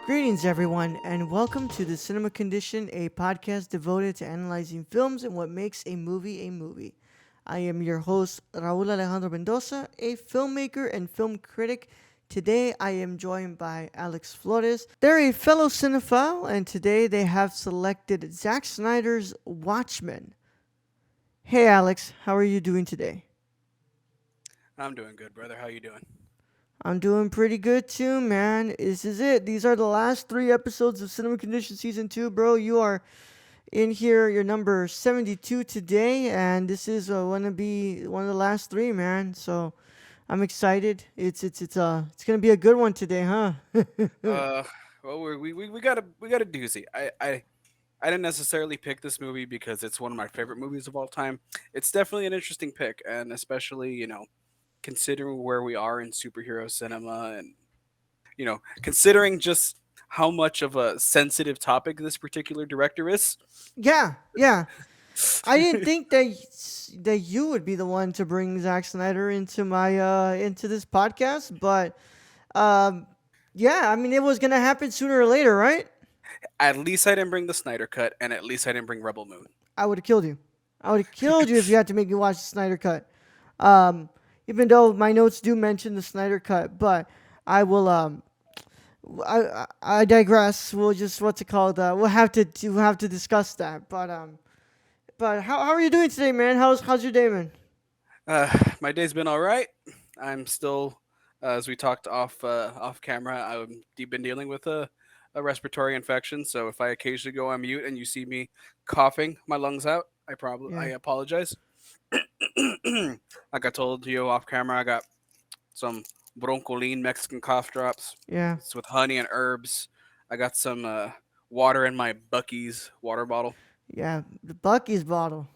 Greetings, everyone, and welcome to the Cinema Condition, a podcast devoted to analyzing films and what makes a movie a movie. I am your host, Raul Alejandro Mendoza, a filmmaker and film critic. Today, I am joined by Alex Flores. They're a fellow cinephile, and today they have selected Zack Snyder's Watchmen. Hey, Alex, how are you doing today? I'm doing good, brother. How you doing? I'm doing pretty good too, man. This is it. These are the last three episodes of Cinema Condition Season 2, bro. You are in here. You're number 72 today, and this is going to be one of the last three, man. So I'm excited. It's gonna be a good one today, huh? Uh, well, we got a doozy. I didn't necessarily pick this movie because it's one of my favorite movies of all time. It's definitely an interesting pick, and especially considering where we are in superhero cinema, and considering just how much of a sensitive topic this particular director is. Yeah, yeah. I didn't think that you would be the one to bring Zack Snyder into my into this podcast, but um, yeah. I mean, it was gonna happen sooner or later, right? At least I didn't bring the Snyder cut, and at least I didn't bring Rebel Moon. I would have killed you. I would have killed you if you had to make me watch the Snyder cut. Um, Even though my notes do mention the Snyder cut, but I will. I digress. We'll just what's it called? We'll have to discuss that. But how are you doing today, man? How's your day, man? My day's been all right. I'm still, as we talked off camera, I've been dealing with a respiratory infection. So if I occasionally go on mute and you see me coughing my lungs out, I Yeah, apologize. Like I told you off camera, I got some broncholine Mexican cough drops. yeah, It's with honey and herbs. I got some water in my Bucky's water bottle. yeah. The Bucky's bottle.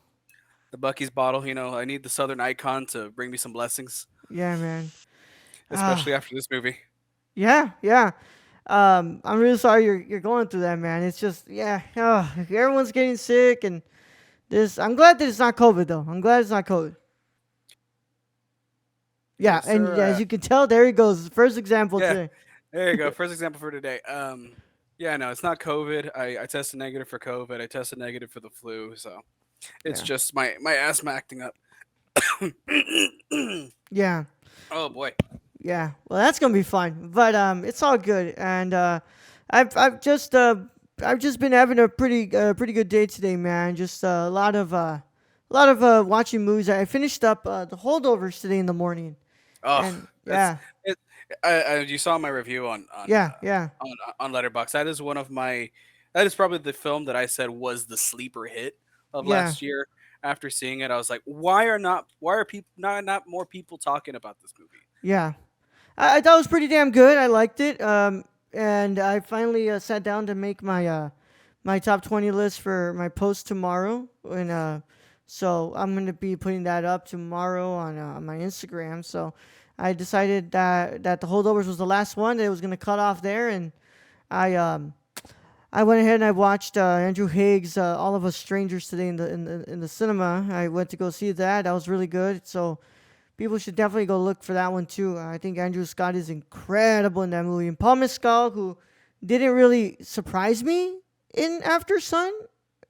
The Bucky's bottle, I need the Southern Icon to bring me some blessings, Yeah, man. especially Ah, after this movie. yeah, yeah. I'm really sorry you're going through that, man. It's just yeah. Everyone's getting sick, and this. I'm glad that it's not COVID though. I'm glad it's not COVID. Yeah, Yes, and sir. yeah, as you can tell, there he goes. First example Yeah, today. there you go. First example for today. Yeah, no, it's not COVID. I tested negative for COVID. I tested negative for the flu. So it's Yeah, just my asthma acting up. yeah, Oh boy. yeah. Well, that's gonna be fine, but it's all good. And I've just I've just been having a pretty good day today, man. Just a lot of watching movies. I finished up the holdovers today in the morning, Oh, and that's yeah, it. You saw my review yeah, yeah, on Letterbox. That is one of my. That is probably the film that I said was the sleeper hit of yeah, last year. After seeing it, I was like, why are people not more people talking about this movie? yeah. I thought it was pretty damn good. I liked it. And I finally sat down to make my top 20 list for my post tomorrow, and so I'm gonna be putting that up tomorrow on my Instagram. So I decided that the holdovers was the last one. That it was gonna cut off there, and I um I went ahead and I watched Andrew Haig's All of Us Strangers today in the cinema. I went to go see that. That was really good. So people should definitely go look for that one too. I think Andrew Scott is incredible in that movie. And Paul Mescal, who didn't really surprise me in After Sun,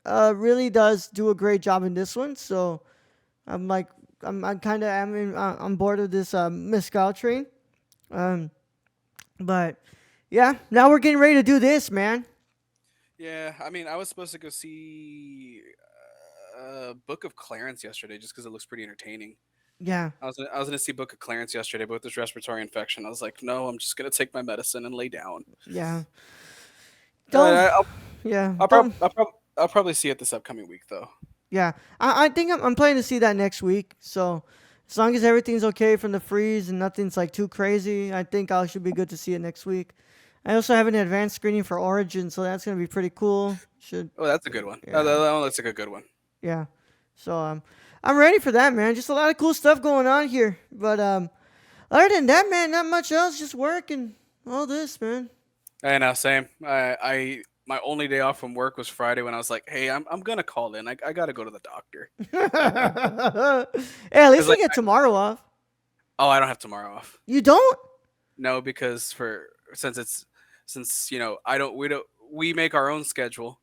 really does do a great job in this one. So I'm like, I'm kind of on board of this Mescal train. Um, but yeah, now we're getting ready to do this, man. Yeah, I mean, I was supposed to go see Book of Clarence yesterday just because it looks pretty entertaining. Yeah, I was gonna see Book of Clarence yesterday, but with this respiratory infection, I was like, no, I'm just gonna take my medicine and lay down. yeah. Uh, Don't, I'll yeah, I'll, prob- don't. I'll, prob- I'll probably see it this upcoming week though. Yeah, I think I'm planning to see that next week. So as long as everything's okay from the freeze and nothing's like too crazy, I think I should be good to see it next week. I also have an advanced screening for Origin, so that's gonna be pretty cool. Should Oh, that's a good one. yeah, That one looks like a good one. yeah. So I'm ready for that, man. Just a lot of cool stuff going on here. But other than that, man, not much else. Just work and all this, man. And now, same. I my only day off from work was Friday when I was like, hey, I'm gonna call in. I gotta go to the doctor Hey, at because least you get tomorrow off. oh, I don't have tomorrow off. You don't? No, because for since it's since I don't we make our own schedule.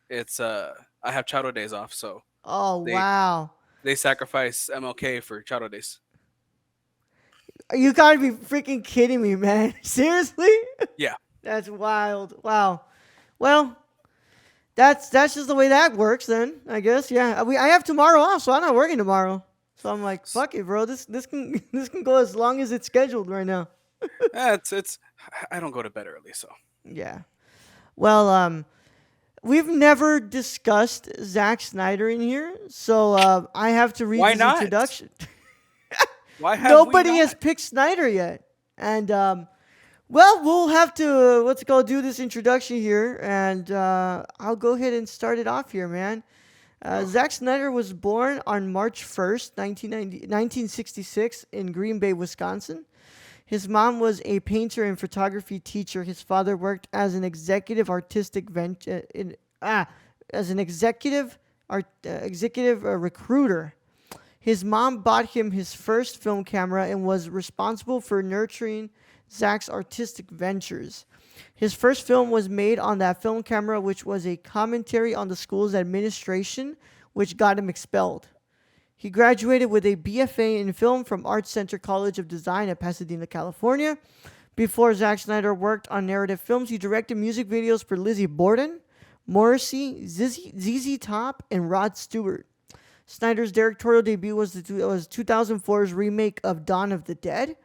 It's I have Charo days off, so Oh they wow. they sacrifice MLK for Charo days. You gotta be freaking kidding me, man. Seriously? Yeah. That's wild. Wow. Well, that's just the way that works then, I guess. Yeah. I have tomorrow off, so I'm not working tomorrow. So I'm like, S- fuck it, bro. This can this can go as long as it's scheduled right now. it's I don't go to bed early, so Yeah. Well, we've never discussed Zack Snyder in here, so I have to read why this not? introduction. Why have we Nobody has not? picked Snyder yet, and well, we'll have to let's go do this introduction here, and I'll go ahead and start it off here, man. Oh, Zack Snyder was born on March 1st, 1966, in Green Bay, Wisconsin. His mom was a painter and photography teacher. His father worked as an executive artistic as an executive recruiter. His mom bought him his first film camera and was responsible for nurturing Zach's artistic ventures. His first film was made on that film camera, which was a commentary on the school's administration, which got him expelled. He graduated with a BFA in film from Art Center College of Design at Pasadena, California. Before Zack Snyder worked on narrative films, he directed music videos for Lizzie Borden, Morrissey, ZZ Top, and Rod Stewart. Snyder's directorial debut was 2004's remake of Dawn of the Dead.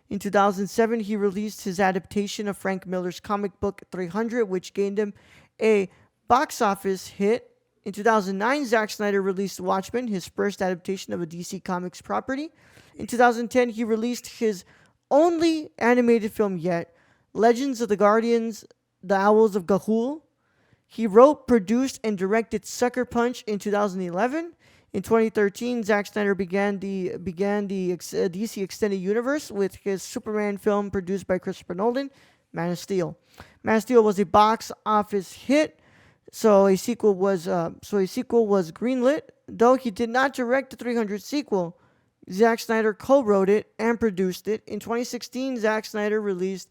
In 2007, he released his adaptation of Frank Miller's comic book 300, which gained him a box office hit. In 2009, Zack Snyder released Watchmen, his first adaptation of a DC Comics property. In 2010, he released his only animated film yet, Legends of the Guardians, The Owls of Ga'Hoole. He wrote, produced, and directed Sucker Punch in 2011. In 2013, Zack Snyder began the DC Extended Universe with his Superman film produced by Christopher Nolan, Man of Steel. Man of Steel was a box office hit, so a sequel was greenlit. Though he did not direct the 300 sequel, Zack Snyder co-wrote it and produced it. In 2016, Zack Snyder released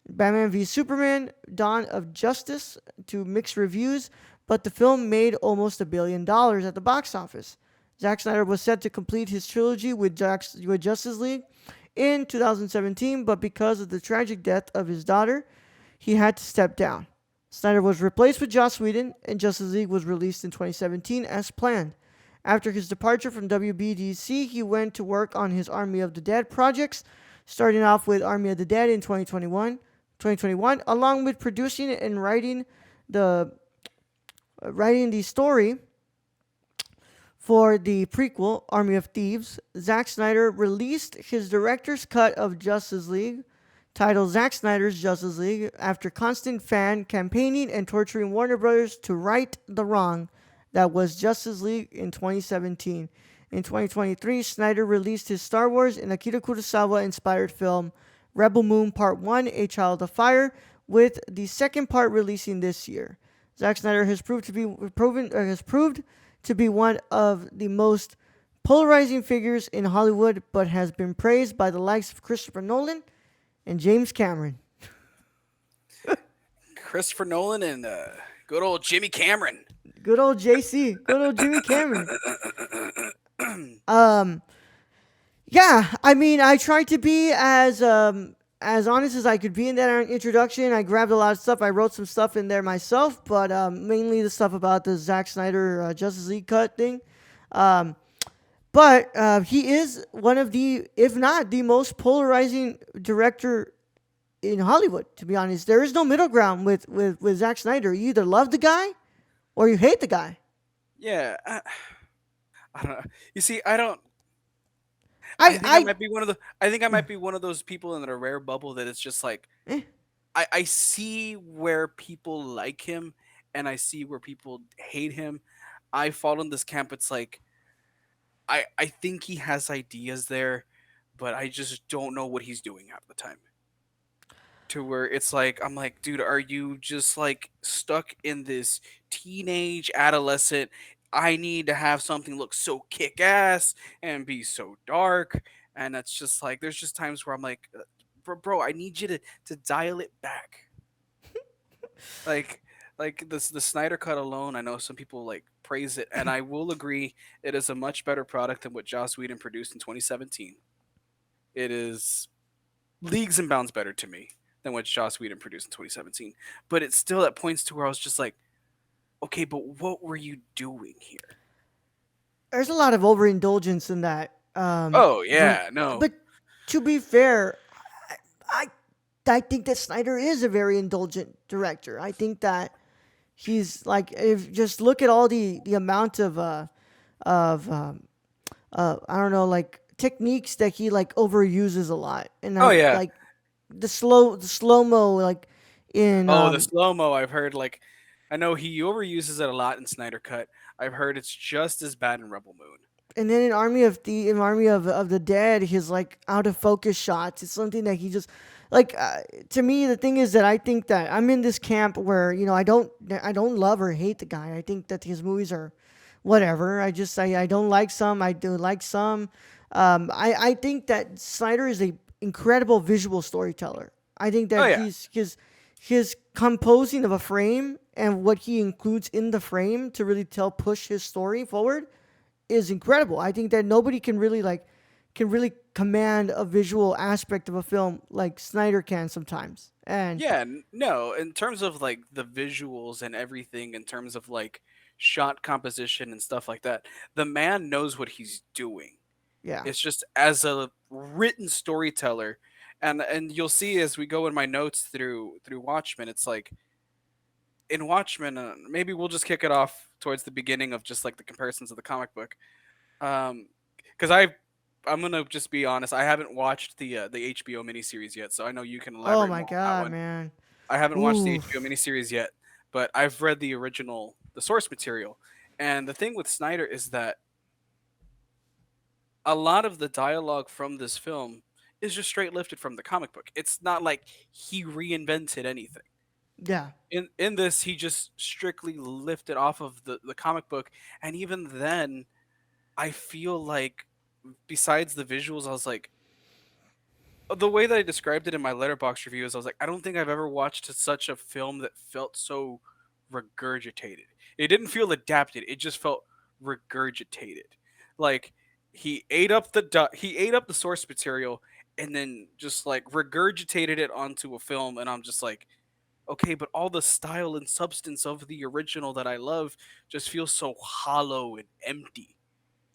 Batman v Superman: Dawn of Justice to mixed reviews, but the film made almost $1 billion at the box office. Zack Snyder was set to complete his trilogy with Justice League in 2017, but because of the tragic death of his daughter, he had to step down. Snyder was replaced with Joss Whedon, and Justice League was released in 2017 as planned. After his departure from WBDC, he went to work on his Army of the Dead projects, starting off with Army of the Dead in 2021, along with producing and writing the story for the prequel, Army of Thieves. Zack Snyder released his director's cut of Justice League, titled Zack Snyder's Justice League, after constant fan campaigning and torturing Warner Brothers to right the wrong that was Justice League in 2017. In 2023, Snyder released his Star Wars and Akira Kurosawa inspired film Rebel Moon Part 1, A Child of Fire, with the second part releasing this year. Zack Snyder has proved to be one of the most polarizing figures in Hollywood, but has been praised by the likes of Christopher Nolan and James Cameron. Christopher Nolan and good old Jimmy Cameron. Good old JC, good old Jimmy Cameron. Um, yeah, I mean, I tried to be as honest as I could be in that introduction. I grabbed a lot of stuff. I wrote some stuff in there myself, but mainly the stuff about the Zack Snyder Justice League cut thing. Um, but he is one of the, if not the most polarizing director in Hollywood. To be honest, there is no middle ground with Zack Snyder. You either love the guy or you hate the guy. Yeah, I don't know. You see, I don't. I I think I might be one of those people in a rare bubble that it's just like eh, I see where people like him and I see where people hate him. I fall in this camp. It's like I think he has ideas there, but I just don't know what he's doing half the time. To where it's like I'm like, dude, are you just like stuck in this teenage adolescent? I need to have something look so kick ass and be so dark, and that's just like there's just times where I'm like, bro, I need you to dial it back. like the Snyder cut alone, I know some people like praise it, and I will agree it is a much better product than what Joss Whedon produced in 2017. It is leagues and bounds better to me than what Joss Whedon produced in 2017. But it's still at points to where I was just like, okay, but what were you doing here? There's a lot of overindulgence in that. Oh The yeah, no. but to be fair, I I think that Snyder is a very indulgent director. I think that he's like, if just look at all the amount of I don't know, like techniques that he like overuses a lot, and Oh yeah. like the slow mo, like in Oh, the slow mo. I've heard like, I know he overuses it a lot in Snyder Cut. I've heard it's just as bad in Rebel Moon. and then in Army of the Dead, his like out of focus shots. It's something that he just like. To me, the thing is that I think that I'm in this camp where I don't love or hate the guy. I think that his movies are whatever. I don't like some. I do like some. I think that Snyder is a incredible visual storyteller. I think Oh that yeah. his composing of a frame and what he includes in the frame to really tell push his story forward is incredible. I think that nobody can really command a visual aspect of a film like Snyder can sometimes. And Yeah, no, in terms of like the visuals and everything, in terms of like shot composition and stuff like that, the man knows what he's doing. yeah. It's just as a written storyteller, and you'll see as we go in my notes through Watchmen, it's like in Watchmen, maybe we'll just kick it off towards the beginning of just like the comparisons of the comic book. Because I'm gonna just be honest, I haven't watched the HBO miniseries yet, so I know you can Oh elaborate my more on that god, one. man. I haven't watched the Ooh. HBO miniseries yet, but I've read the original, the source material. And the thing with Snyder is that a lot of the dialogue from this film is just straight lifted from the comic book. It's not like he reinvented anything. Yeah. In this, he just strictly lifted off of the comic book, and even then, I feel like besides the visuals, I was like, the way that I described it in my letterbox reviews, I was like, I don't think I've ever watched such a film that felt so regurgitated. It didn't feel adapted; it just felt regurgitated. Like he ate up the source material and then just like regurgitated it onto a film, and I'm just like, okay, but all the style and substance of the original that I love just feels so hollow and empty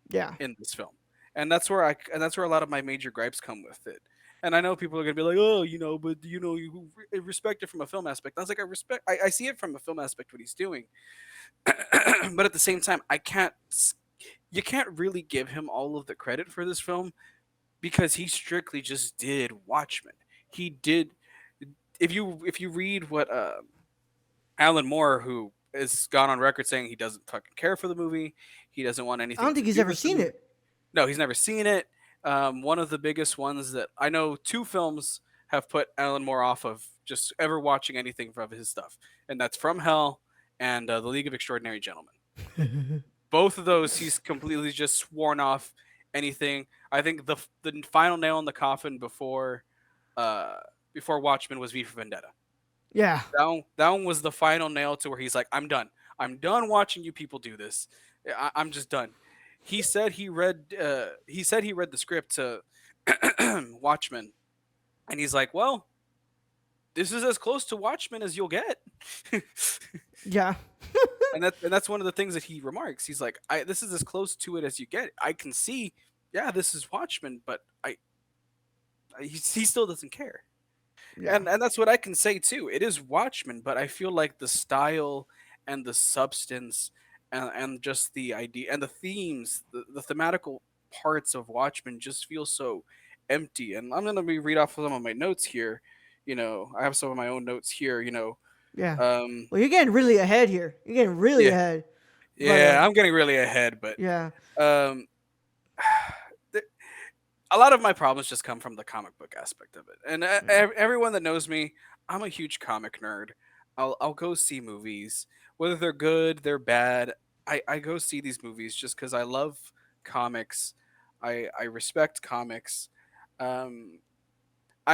Yeah. in this film, and that's where a lot of my major gripes come with it. And I know people are gonna be like, oh, but you respect it from a film aspect. I was like, I see it from a film aspect what he's doing, but at the same time, you can't really give him all of the credit for this film because he strictly just did Watchmen. He did. If you read what Alan Moore, who has gone on record saying he doesn't fucking care for the movie, he doesn't want I anything don't to think he's do ever with the seen movie. it. No, he's never seen it. One of the biggest ones that I know, two films have put Alan Moore off of just ever watching anything from his stuff, and that's From Hell and The League of Extraordinary Gentlemen. Both of those, he's completely just sworn off anything. I think the final nail in the coffin uh, before Watchmen was V for Vendetta. Yeah. That one was the final nail to where he's like, I'm done. I'm done watching you people do this. I'm just done. He said he read the script to Watchmen, and he's like, well, this is as close to Watchmen as you'll get. Yeah. And that's one of the things that he remarks. He's like, this is as close to it as you get. I can see, yeah, this is Watchmen, but he still doesn't care. Yeah. And that's what I can say too. It is Watchmen, but I feel like the style and the substance and just the idea and the themes, the thematical parts of Watchmen just feel so empty. And I'm gonna read off some of my notes here. I have some of my own notes here. Yeah. Um, Well, you're getting really ahead here. You're getting really yeah, ahead. But yeah, I'm getting really ahead, but yeah. um, a lot of my problems just come from the comic book aspect of it. And Yeah. everyone that knows me, I'm a huge comic nerd. I'll go see movies, whether they're good, they're bad. I go see these movies just because I love comics. I respect comics. Um,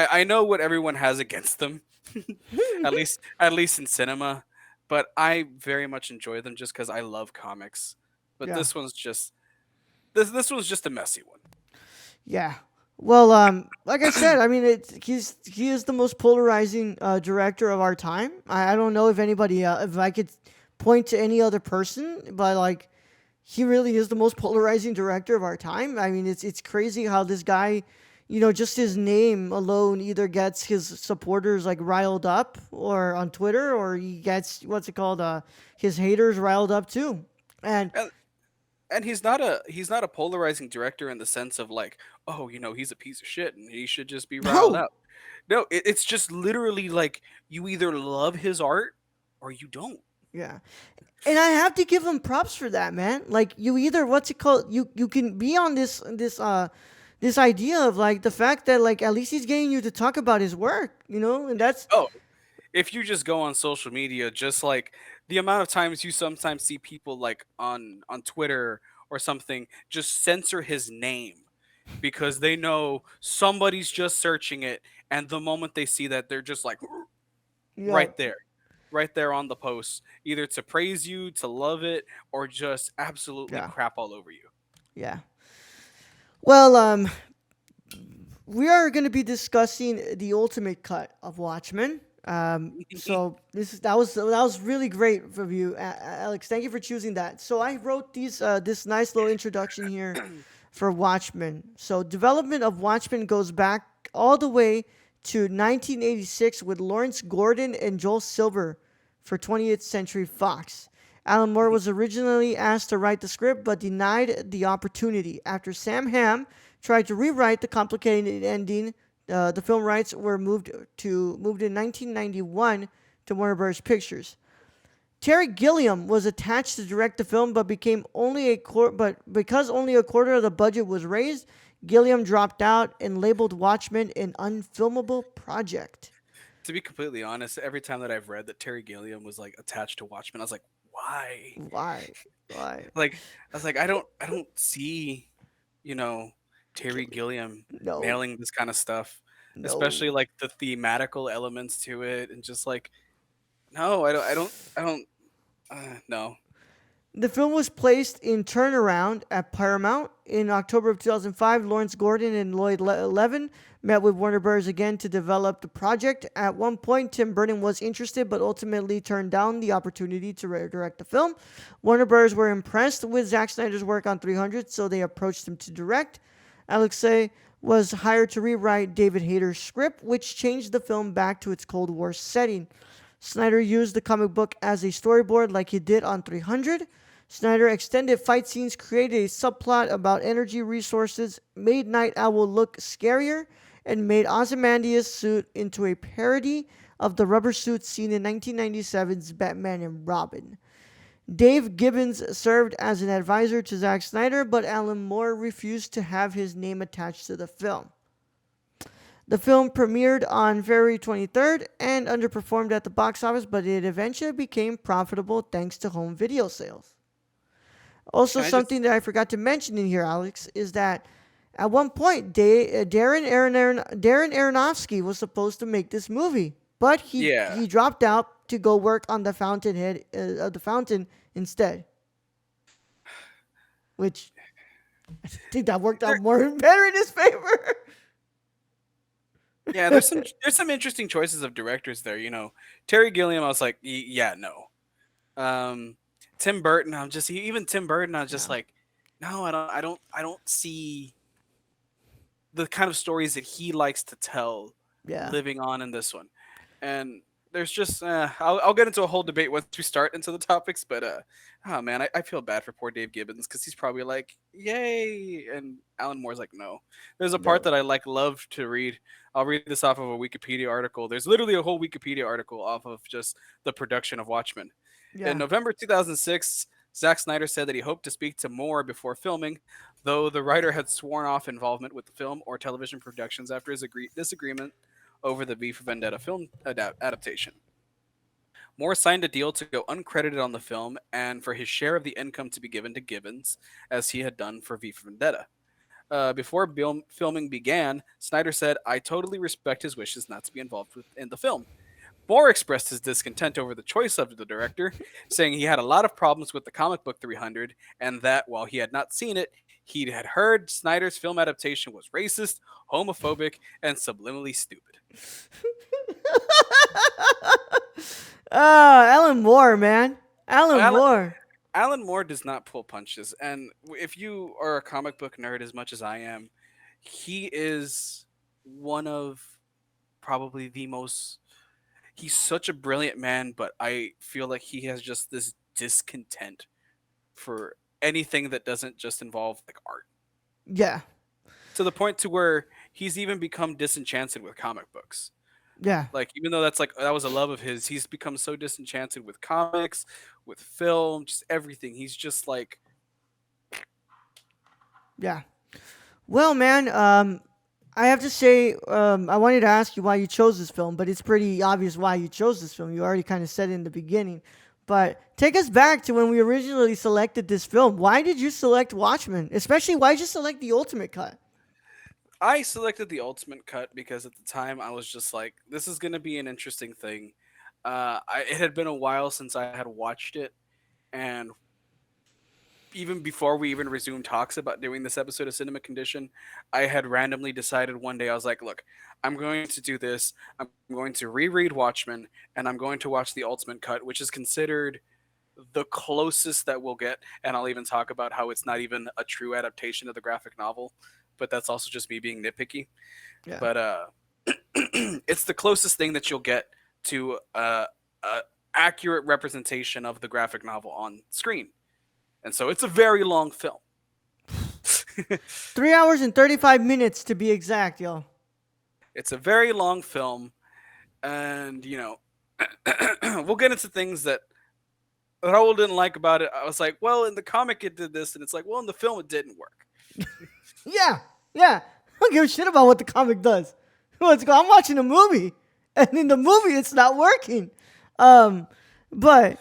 I know what everyone has against them, at least in cinema, but I very much enjoy them just because I love comics. But Yeah. this one's just a messy one. Yeah. Well, like I said, I mean, he is the most polarizing director of our time. I don't know if anybody, if I could point to any other person, but like, he really is the most polarizing director of our time. I mean, it's crazy how this guy, just his name alone either gets his supporters like riled up or on Twitter, or he gets what's it called, his haters riled up too. And And and he's not a polarizing director in the sense of like, oh, he's a piece of shit and he should just be riled no, up. No, it's just literally like you either love his art or you don't. yeah. And I have to give him props for that, man. Like you either what's it called? You can be on this idea of like the fact that like at least he's getting you to talk about his work, and that's Oh, if you just go on social media, just like the amount of times you sometimes see people like on Twitter or something just censor his name because they know somebody's just searching it, and the moment they see that, they're just like yeah, right there, right there on the post, either to praise you, to love it, or just absolutely yeah, crap all over you. yeah. Well, we are going to be discussing the ultimate cut of Watchmen. So that was really great of you, Alex. Thank you for choosing that. So I wrote this nice little introduction here for Watchmen. So development of Watchmen goes back all the way to 1986 with Lawrence Gordon and Joel Silver for 20th Century Fox. Alan Moore was originally asked to write the script but denied the opportunity after Sam Hamm tried to rewrite the complicated ending. The film rights were moved in 1991 to Warner Bros. Pictures. Terry Gilliam was attached to direct the film, but because only a quarter of the budget was raised, Gilliam dropped out and labeled Watchmen an unfilmable project. To be completely honest, every time that I've read that Terry Gilliam was like attached to Watchmen, I was like, why? Why? Why? Like, I was like, I don't see, you know, Terry Gilliam. Gilliam No, nailing this kind of stuff, no. especially like the thematical elements to it, and just like, no, I don't. No. The film was placed in turnaround at Paramount in October of 2005. Lawrence Gordon and Lloyd Levin met with Warner Bros. Again to develop the project. At one point, Tim Burton was interested, but ultimately turned down the opportunity to direct the film. Warner Bros. Were impressed with Zack Snyder's work on 300, so they approached him to direct. Alexei was hired to rewrite David Hayter's script, which changed the film back to its Cold War setting. Snyder used the comic book as a storyboard like he did on 300. Snyder extended fight scenes, created a subplot about energy resources, made Night Owl look scarier, and made Ozymandias' suit into a parody of the rubber suit seen in 1997's Batman and Robin. Dave Gibbons served as an advisor to Zack Snyder, but Alan Moore refused to have his name attached to the film. The film premiered on February 23rd and underperformed at the box office, but it eventually became profitable thanks to home video sales. Also, Can I just? something that I forgot to mention in here, Alex, is that at one point, Darren Aronofsky was supposed to make this movie, but he Yeah. he dropped out to go work on the Fountainhead of the Fountain instead, which I think that worked There, out more better in his favor. yeah, there's some interesting choices of directors there. Terry Gilliam, I was like, yeah, no. Um, Tim Burton, even Tim Burton, I was just Yeah, like, no, I don't see the kind of stories that he likes to tell yeah, living on in this one. And there's just I'll get into a whole debate once we start into the topics, but oh man, I feel bad for poor Dave Gibbons because he's probably like, yay, and Alan Moore's like, no. There's a part no, that I like love to read. I'll read this off of a Wikipedia article. There's literally a whole Wikipedia article off of just the production of Watchmen. In yeah, November 2006, Zack Snyder said that he hoped to speak to Moore before filming, though the writer had sworn off involvement with the film or television productions after his disagreement over the V for Vendetta film adaptation. Moore signed a deal to go uncredited on the film and for his share of the income to be given to Gibbons, as he had done for V for Vendetta. Before filming began, Snyder said, "I totally respect his wishes not to be involved in the film." Moore expressed his discontent over the choice of the director, saying he had a lot of problems with the comic book 300, and that while he had not seen it, he had heard Snyder's film adaptation was racist, homophobic, and subliminally stupid. Alan Moore, man. Alan Alan, Moore. Alan Moore does not pull punches, and if you are a comic book nerd as much as I am, he is one of probably the most. He's such a brilliant man, but I feel like he has just this discontent for anything that doesn't just involve like art, Yeah, to the point to where he's even become disenchanted with comic books. yeah, Like even though that was a love of his, he's become so disenchanted with comics, with film, just everything. He's just like, yeah. Well, man, I have to say, I wanted to ask you why you chose this film, but it's pretty obvious why you chose this film. You already kind of said it in the beginning. But take us back to when we originally selected this film. Why did you select Watchmen? Especially, why did you select the Ultimate Cut? I selected the ultimate cut because at the time I was just like, this is gonna be an interesting thing. It had been a while since I had watched it, and even before we even resumed talks about doing this episode of Cinema Condition, I had randomly decided one day I was like, look, I'm going to do this. I'm going to reread Watchmen, and I'm going to watch the ultimate cut, which is considered the closest that we'll get. And I'll even talk about how it's not even a true adaptation of the graphic novel, but that's also just me being nitpicky. Yeah, But it's the closest thing that you'll get to a accurate representation of the graphic novel on screen. And so it's a very long film. 3 hours and 35 minutes to be exact, yo. It's a very long film, and we'll get into things that Raul didn't like about it. I was like, well, in the comic it did this, and it's like, well, in the film it didn't work. Yeah, yeah. I don't give a shit about what the comic does. Let's go. I'm watching a movie, and in the movie, it's not working. Um, but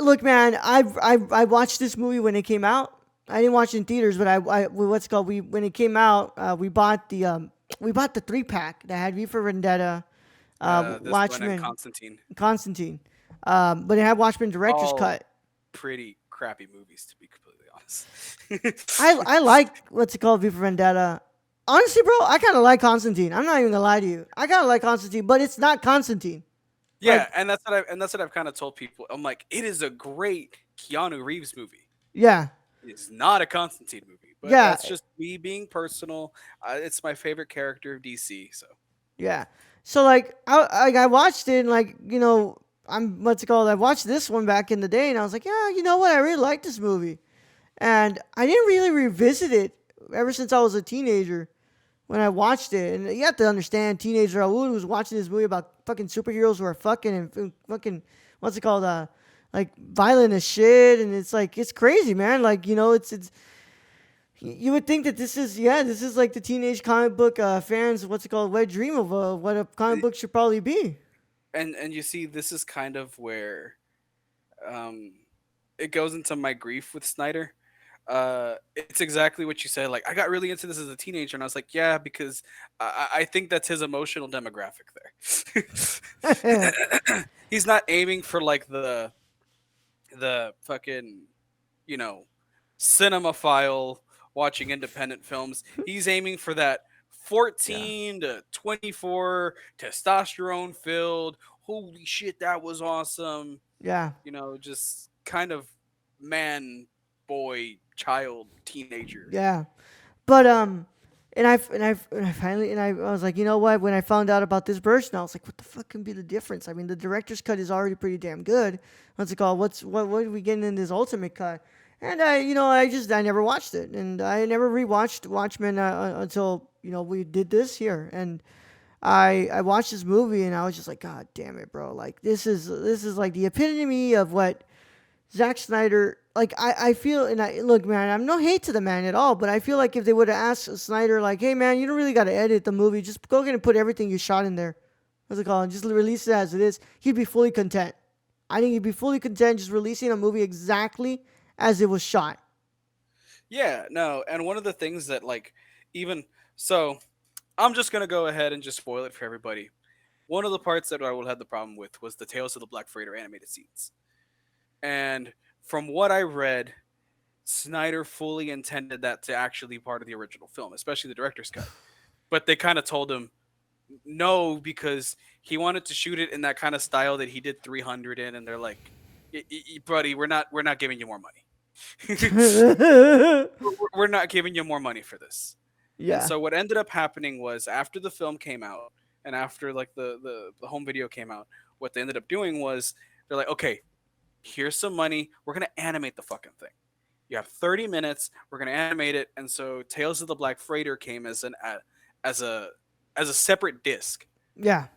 look, man, I watched this movie when it came out. I didn't watch it in theaters, but what's it called, we when it came out, we bought the 3 pack that had V for Vendetta, This one and Watchmen, Constantine, Constantine, but it had Watchmen director's all cut. pretty crappy movies to be completely honest. I like what's it called, V for Vendetta. Honestly, bro, I kind of like Constantine. I'm not even gonna lie to you. I kind of like Constantine, but it's not Constantine. Yeah, Like, and that's what I've kind of told people. I'm like, it is a great Keanu Reeves movie. yeah, It's not a Constantine movie, but yeah, that's just me being personal. It's my favorite character of DC. So yeah. So like, I watched it, and like, what's it called? I watched this one back in the day, and I was like, yeah, you know what? I really like this movie, and I didn't really revisit it ever since I was a teenager when I watched it. And you have to understand, teenager Raul was watching this movie about fucking superheroes who are fucking and fucking, what's it called? Like violent as shit, and it's like it's crazy, man. Like, it's you would think that this is like the teenage comic book fans, what's it called, wet dream of what a comic book should probably be. and you see, this is kind of where um, it goes into my grief with Snyder. It's exactly what you said. Like, I got really into this as a teenager, and I was like, yeah, because I think that's his emotional demographic Yeah, there. He's not aiming for like the fucking, you know, cinemaphile watching independent films. He's aiming for that yeah, 14 to 24 testosterone filled. Holy shit, that was awesome. yeah. Just kind of man, boy, child, teenager. Yeah. But and I was like, you know what? When I found out about this version, I was like, what the fuck can be the difference? I mean, the director's cut is already pretty damn good. What's it called? What are we getting in this ultimate cut? And I never watched it, and I never rewatched Watchmen until we did this here, and I watched this movie, and I was just like, God damn it, bro! Like this is like the epitome of what Zack Snyder, like I feel, and I look, man, I'm no hate to the man at all, but I feel like if they would have asked Snyder, like, hey man, you don't really got to edit the movie, just go ahead and put everything you shot in there. What's it called? Just release it as it is. He'd be fully content. I think he'd be fully content just releasing a movie exactly as it was shot. Yeah, no, and one of the things that like even so I'm just gonna go ahead and just spoil it for everybody. One of the parts that I will have the problem with was the Tales of the Black Freighter animated scenes. And from what I read, Snyder fully intended that to actually be part of the original film, especially the director's cut. But they kind of told him no because he wanted to shoot it in that kind of style that he did 300 in, and they're like, "Buddy, we're not giving you more money. We're not giving you more money for this." And Yeah. so what ended up happening was after the film came out and after like the home video came out, what they ended up doing was they're like, okay, here's some money. We're gonna animate the fucking thing. You have 30 minutes. We're gonna animate it. And so Tales of the Black Freighter came as a as a separate disc. Yeah.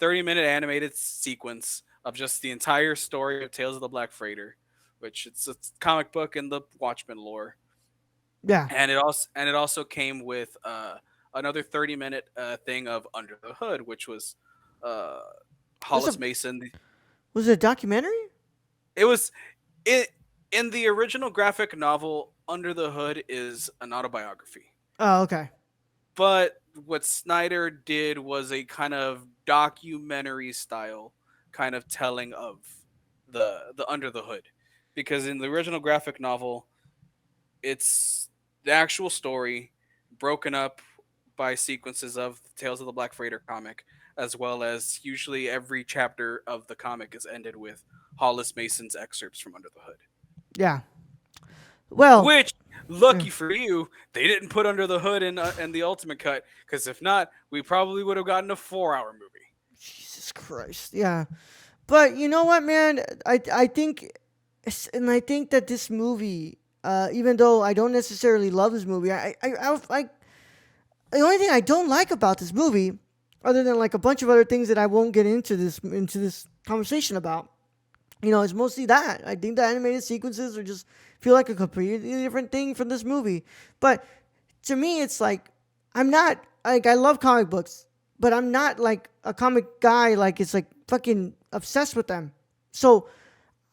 30-minute animated sequence of just the entire story of Tales of the Black Freighter, which it's a comic book in the Watchmen lore, Yeah. and it also came with another 30-minute thing of Under the Hood, which was uh, Was Hollis a Mason. was it a documentary? It was it in the original graphic novel. Under the Hood is an autobiography, Oh, okay. but what Snyder did was a kind of documentary style kind of telling of the Under the Hood, because in the original graphic novel it's the actual story broken up by sequences of Tales of the Black Freighter comic, as well as usually every chapter of the comic is ended with Hollis Mason's excerpts from Under the Hood. Yeah. Well, Which, yeah. lucky for you, they didn't put Under the Hood in the ultimate cut, because if not, we probably would have gotten a 4 hour movie. Jesus Christ. Yeah. But you know what, man? I think, and I think that this movie, even though I don't necessarily love this movie, I the only thing I don't like about this movie, other than like a bunch of other things that I won't get into this conversation about, is mostly that. I think the animated sequences are just feel like a completely different thing from this movie. But to me, it's like I'm not like I love comic books, but I'm not like a comic guy. Like it's like fucking obsessed with them. So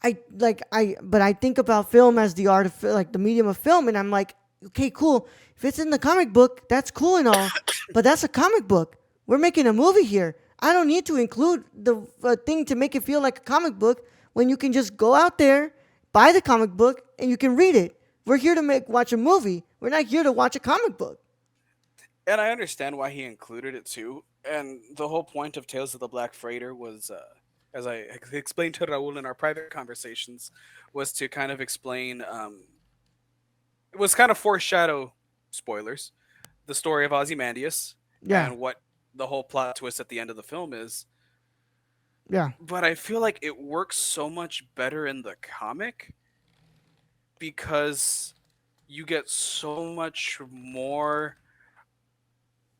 but I think about film as the art of like the medium of film, and I'm like, okay, cool. If it's in the comic book, that's cool and all, but that's a comic book. We're making a movie here. I don't need to include the thing to make it feel like a comic book when you can just go out there, buy the comic book, and you can read it. We're here to watch a movie. We're not here to watch a comic book. And I understand why he included it too. And the whole point of Tales of the Black Freighter was, as I explained to Raul in our private conversations, was to kind of explain, it was kind of foreshadow, spoilers, the story of Ozymandias Yeah, and what the whole plot twist at the end of the film is. yeah, But I feel like it works so much better in the comic because you get so much more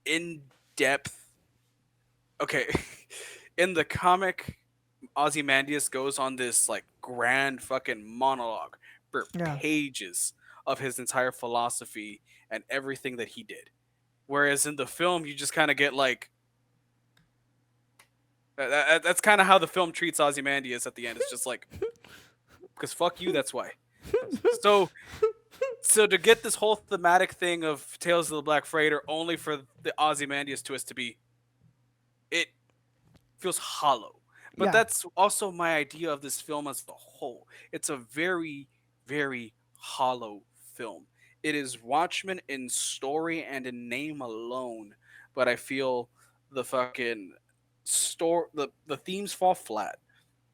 in depth. Okay, in the comic, Ozymandias goes on this like grand fucking monologue for yeah, pages of his entire philosophy and everything that he did. Whereas in the film, you just kind of get like that's kind of how the film treats Ozymandias at the end. It's just like, because fuck you, that's why. So to get this whole thematic thing of Tales of the Black Freighter only for the Ozymandias twist to be, it feels hollow. But yeah, that's also my idea of this film as a whole. It's a very, very hollow film. It is Watchmen in story and in name alone, but I feel the fucking the themes fall flat.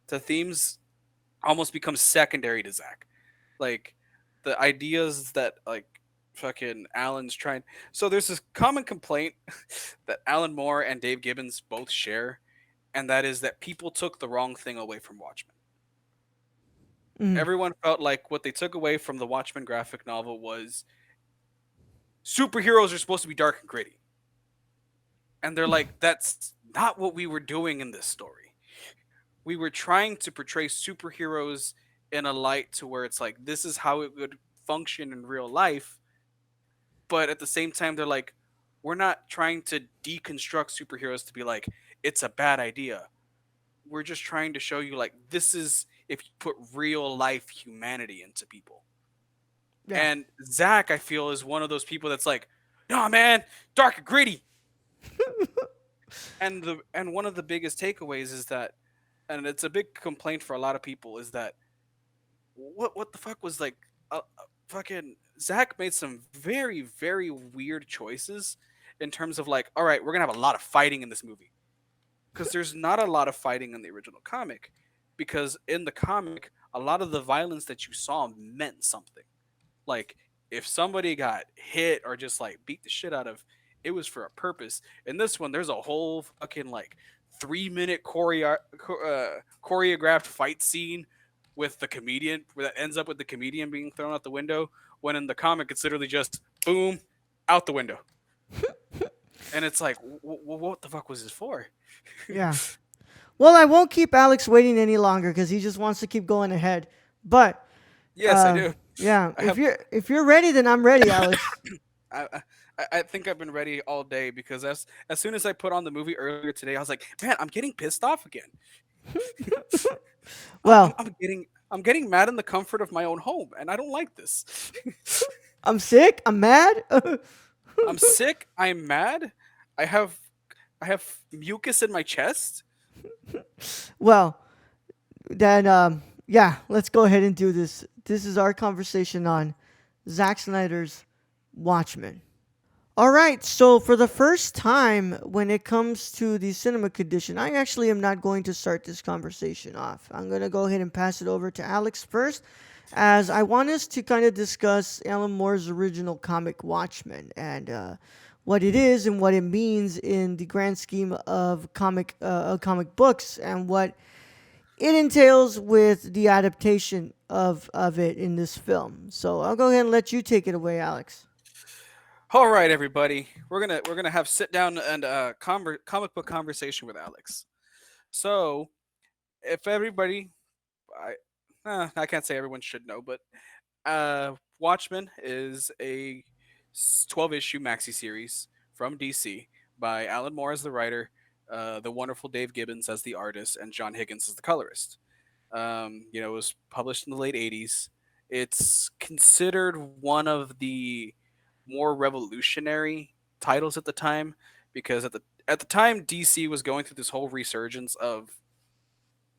The themes almost become secondary to Zack. Like the ideas that like fucking Alan's trying. So there's this common complaint that Alan Moore and Dave Gibbons both share, and that is that people took the wrong thing away from Watchmen. mm, Everyone felt like what they took away from the Watchmen graphic novel was superheroes are supposed to be dark and gritty. And they're like, that's not what we were doing in this story. We were trying to portray superheroes in a light to where it's like, this is how it would function in real life. But at the same time, they're like, we're not trying to deconstruct superheroes to be like, it's a bad idea. We're just trying to show you like this is if you put real life humanity into people. Yeah. And Zack, I feel, is one of those people that's like, "No, man, dark and gritty." And one of the biggest takeaways is that, and it's a big complaint for a lot of people, is that what the fuck was like, fucking Zack made some very weird choices in terms of like, all right, we're gonna have a lot of fighting in this movie because there's not a lot of fighting in the original comic, because in the comic a lot of the violence that you saw meant something. Like if somebody got hit or just like beat the shit out of, it was for a purpose. In this one, there's a whole fucking like 3 minute choreographed fight scene with the comedian that ends up with the comedian being thrown out the window. When in the comic, it's literally just boom, out the window, and it's like, what the fuck was this for? Yeah. Well, I won't keep Alex waiting any longer because he just wants to keep going ahead. But Yes, I do. yeah, I have. if you're ready, then I'm ready, Alex. I think I've been ready all day because as soon as I put on the movie earlier today, I was like, man, I'm getting pissed off again. Well, I'm getting mad in the comfort of my own home, and I don't like this. I'm sick. I'm mad. I'm sick. I'm mad. I have I have mucus in my chest. Well, then yeah, let's go ahead and do this. This is our conversation on Zack Snyder's Watchmen. All right, so for the first time when it comes to the cinema condition, I actually am not going to start this conversation off. I'm going to go ahead and pass it over to Alex first, as I want us to kind of discuss Alan Moore's original comic Watchmen and what it is and what it means in the grand scheme of comic books and what it entails with the adaptation of it in this film. So I'll go ahead and let you take it away, Alex. All right, everybody, we're gonna have sit down and comic book conversation with Alex. So if everybody, I can't say everyone should know, but Watchmen is a 12 issue maxi series from DC by Alan Moore as the writer, the wonderful Dave Gibbons as the artist, and John Higgins as the colorist. It was published in the late 80s. It's considered one of the more revolutionary titles at the time because at the time DC was going through this whole resurgence of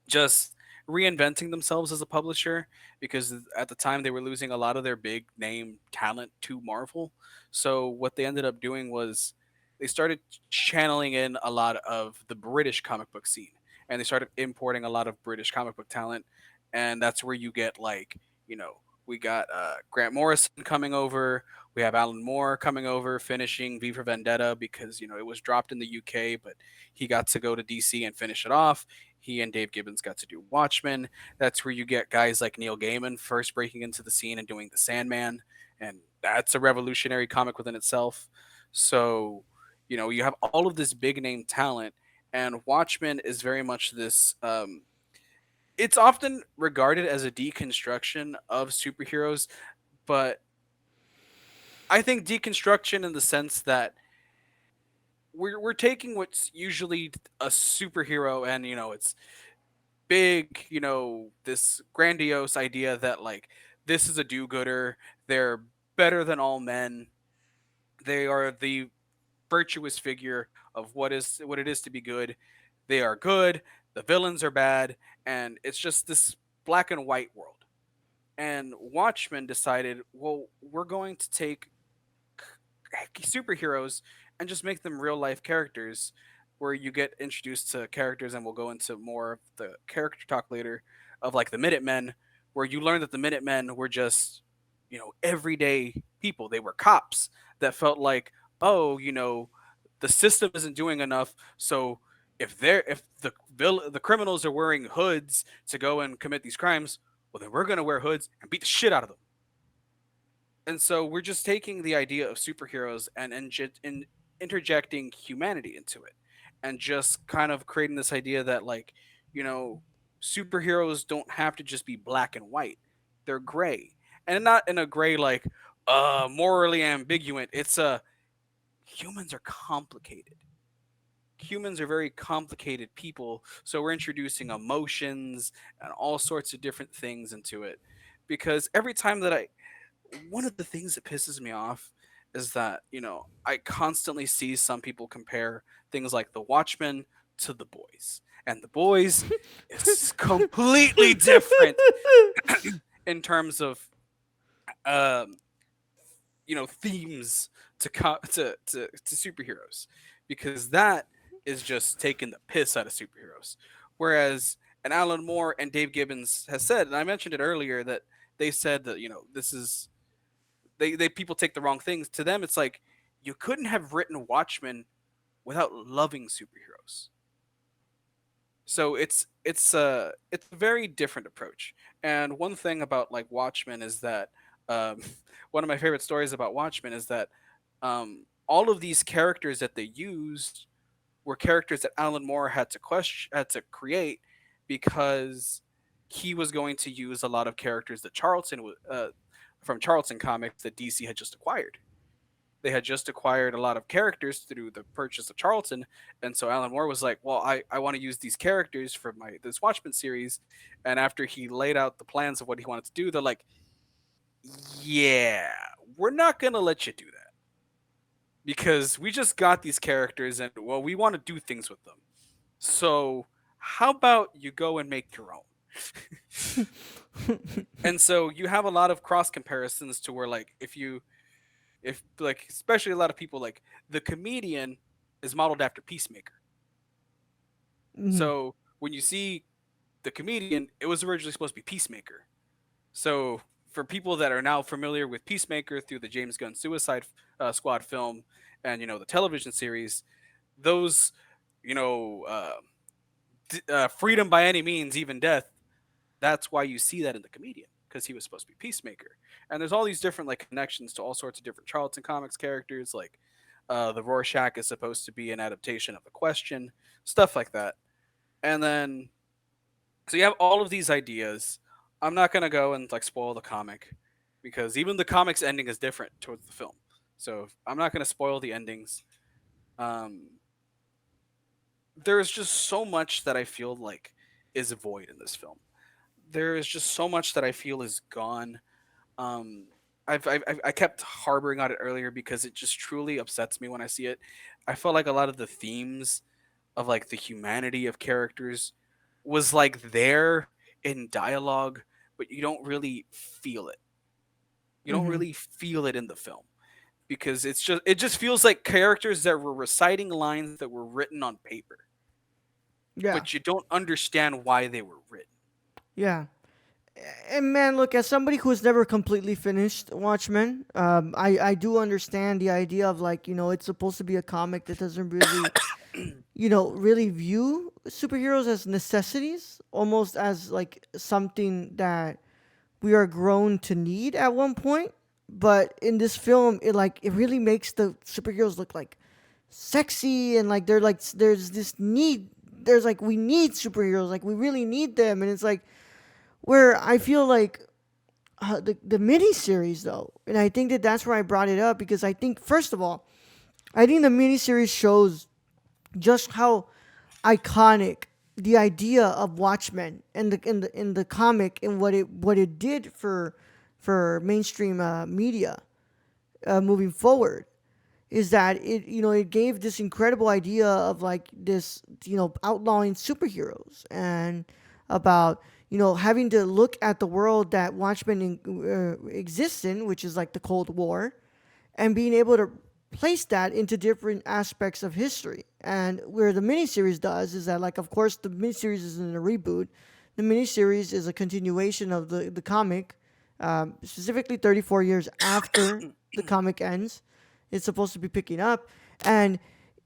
just reinventing themselves as a publisher, because at the time they were losing a lot of their big name talent to Marvel. So what they ended up doing was they started channeling in a lot of the British comic book scene, and they started importing a lot of British comic book talent, and that's where you get like, you know, we got Grant Morrison coming over. We have Alan Moore coming over, finishing V for Vendetta because it was dropped in the UK, but he got to go to DC and finish it off. He and Dave Gibbons got to do Watchmen. That's where you get guys like Neil Gaiman first breaking into the scene and doing The Sandman, and that's a revolutionary comic within itself. So, you have all of this big name talent, and Watchmen is very much this. It's often regarded as a deconstruction of superheroes, but I think deconstruction in the sense that we're taking what's usually a superhero, and it's big, this grandiose idea that like this is a do-gooder, they're better than all men, they are the virtuous figure of what it is to be good. They are good, the villains are bad, and it's just this black and white world. And Watchmen decided, well, we're going to take superheroes and just make them real life characters, where you get introduced to characters, and we'll go into more of the character talk later, of like the Minutemen, where you learn that the Minutemen were just everyday people. They were cops that felt like, oh, the system isn't doing enough, so if the criminals are wearing hoods to go and commit these crimes, well, then we're going to wear hoods and beat the shit out of them. And so we're just taking the idea of superheroes and interjecting humanity into it, and just kind of creating this idea that like, you know superheroes don't have to just be black and white. They're gray, and not in a gray like morally ambiguous. It's a humans are complicated. Humans are very complicated people, so we're introducing emotions and all sorts of different things into it, because every time that I one of the things that pisses me off is that, I constantly see some people compare things like The Watchmen to The Boys. And The Boys is completely different in terms of um, themes to superheroes, because that is just taking the piss out of superheroes. Whereas, and Alan Moore and Dave Gibbons has said, and I mentioned it earlier, that they said that, this is, they people take the wrong things. To them, it's like, you couldn't have written Watchmen without loving superheroes. So it's a very different approach. And one thing about like Watchmen is that, um, one of my favorite stories about Watchmen is that, all of these characters that they used were characters that Alan Moore had to create, because he was going to use a lot of characters that from Charlton Comics that DC had just acquired. They had just acquired a lot of characters through the purchase of Charlton, and so Alan Moore was like, "Well, I want to use these characters for my this Watchmen series." And after he laid out the plans of what he wanted to do, they're like, "Yeah, we're not gonna let you do that because we just got these characters, and well, we want to do things with them. So how about you go and make your own?" And so you have a lot of cross comparisons to where, like, if like, especially a lot of people, like, the comedian is modeled after Peacemaker. Mhm. So when you see the comedian, it was originally supposed to be Peacemaker. So for people that are now familiar with Peacemaker through the James Gunn Suicide Squad film and the television series, those you know freedom by any means, even death. That's why you see that in the comedian, because he was supposed to be Peacemaker. And there's all these different like connections to all sorts of different Charlton Comics characters, like the Rorschach is supposed to be an adaptation of the Question, stuff like that. And then so you have all of these ideas. I'm not gonna go and like spoil the comic, because even the comic's ending is different towards the film. So I'm not gonna spoil the endings. Um, there's just so much that I feel like is void in this film. There is just so much that I feel is gone. Um, I kept harboring on it earlier because it just truly upsets me when I see it. I felt like a lot of the themes of like the humanity of characters was like there in dialogue, but you don't really feel it. You don't Mhm. really feel it in the film, because it just feels like characters that were reciting lines that were written on paper, Yeah. but you don't understand why they were written. Yeah. And man, look, as somebody who's never completely finished Watchmen, I do understand the idea of like, it's supposed to be a comic that doesn't really, really view superheroes as necessities, almost as like something that we are grown to need at one point. But in this film, it really makes the superheroes look like sexy, and like they're like there's this need. There's like we need superheroes, like we really need them, and it's like where I feel like the mini series though, and I think that that's where I brought it up because I think first of all, I think the mini series shows just how iconic the idea of Watchmen and the comic and what it did for mainstream media moving forward is that it gave this incredible idea of like this outlawing superheroes and about having to look at the world that Watchmen exists in, which is like the Cold War, and being able to place that into different aspects of history. And where the miniseries does is that, like, of course, the miniseries isn't a reboot. The miniseries is a continuation of the comic, specifically 34 years after the comic ends. It's supposed to be picking up. And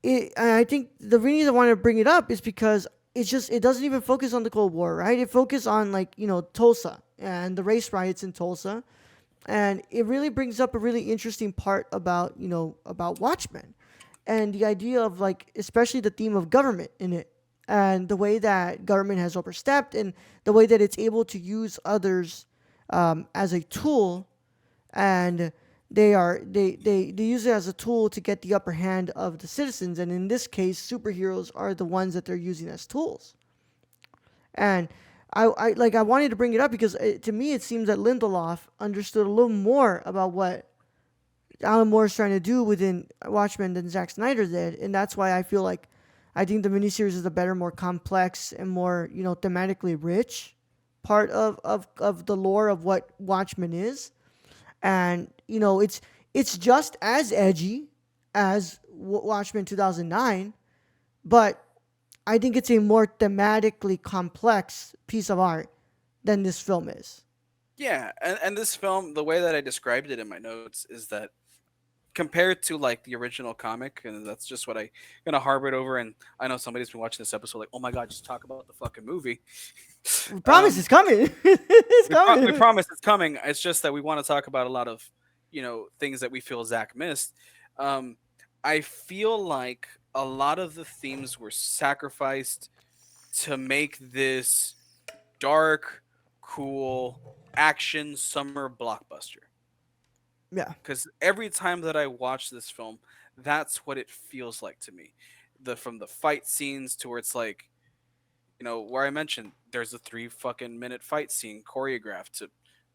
I think the reason I want to bring it up is because it doesn't even focus on the Cold War, right? It focuses on, like, Tulsa and the race riots in Tulsa, and it really brings up a really interesting part about about Watchmen and the idea of, like, especially the theme of government in it, and the way that government has overstepped, and the way that it's able to use others as a tool, and they use it as a tool to get the upper hand of the citizens, and in this case superheroes are the ones that they're using as tools. And I wanted to bring it up because to me it seems that Lindelof understood a little more about what Alan Moore's trying to do within Watchmen than Zack Snyder did, and that's why I feel like I think the miniseries is a better, more complex, and more thematically rich part of the lore of what Watchmen is, and it's just as edgy as Watchmen 2009, but I think it's a more thematically complex piece of art than this film is. Yeah, and this film, the way that I described it in my notes is that compared to like the original comic, and that's just what I gonna harbor it over. And I know somebody's been watching this episode like, oh my god, just talk about the fucking movie. We promise um, it's coming. It's we coming. promise it's coming. It's just that we want to talk about a lot of things that we feel Zach missed. Um, I feel like a lot of the themes were sacrificed to make this dark, cool action summer blockbuster. Yeah. Because every time that I watch this film, that's what it feels like to me. The From the fight scenes to where it's like, where I mentioned there's a 3 fucking minute fight scene choreographed to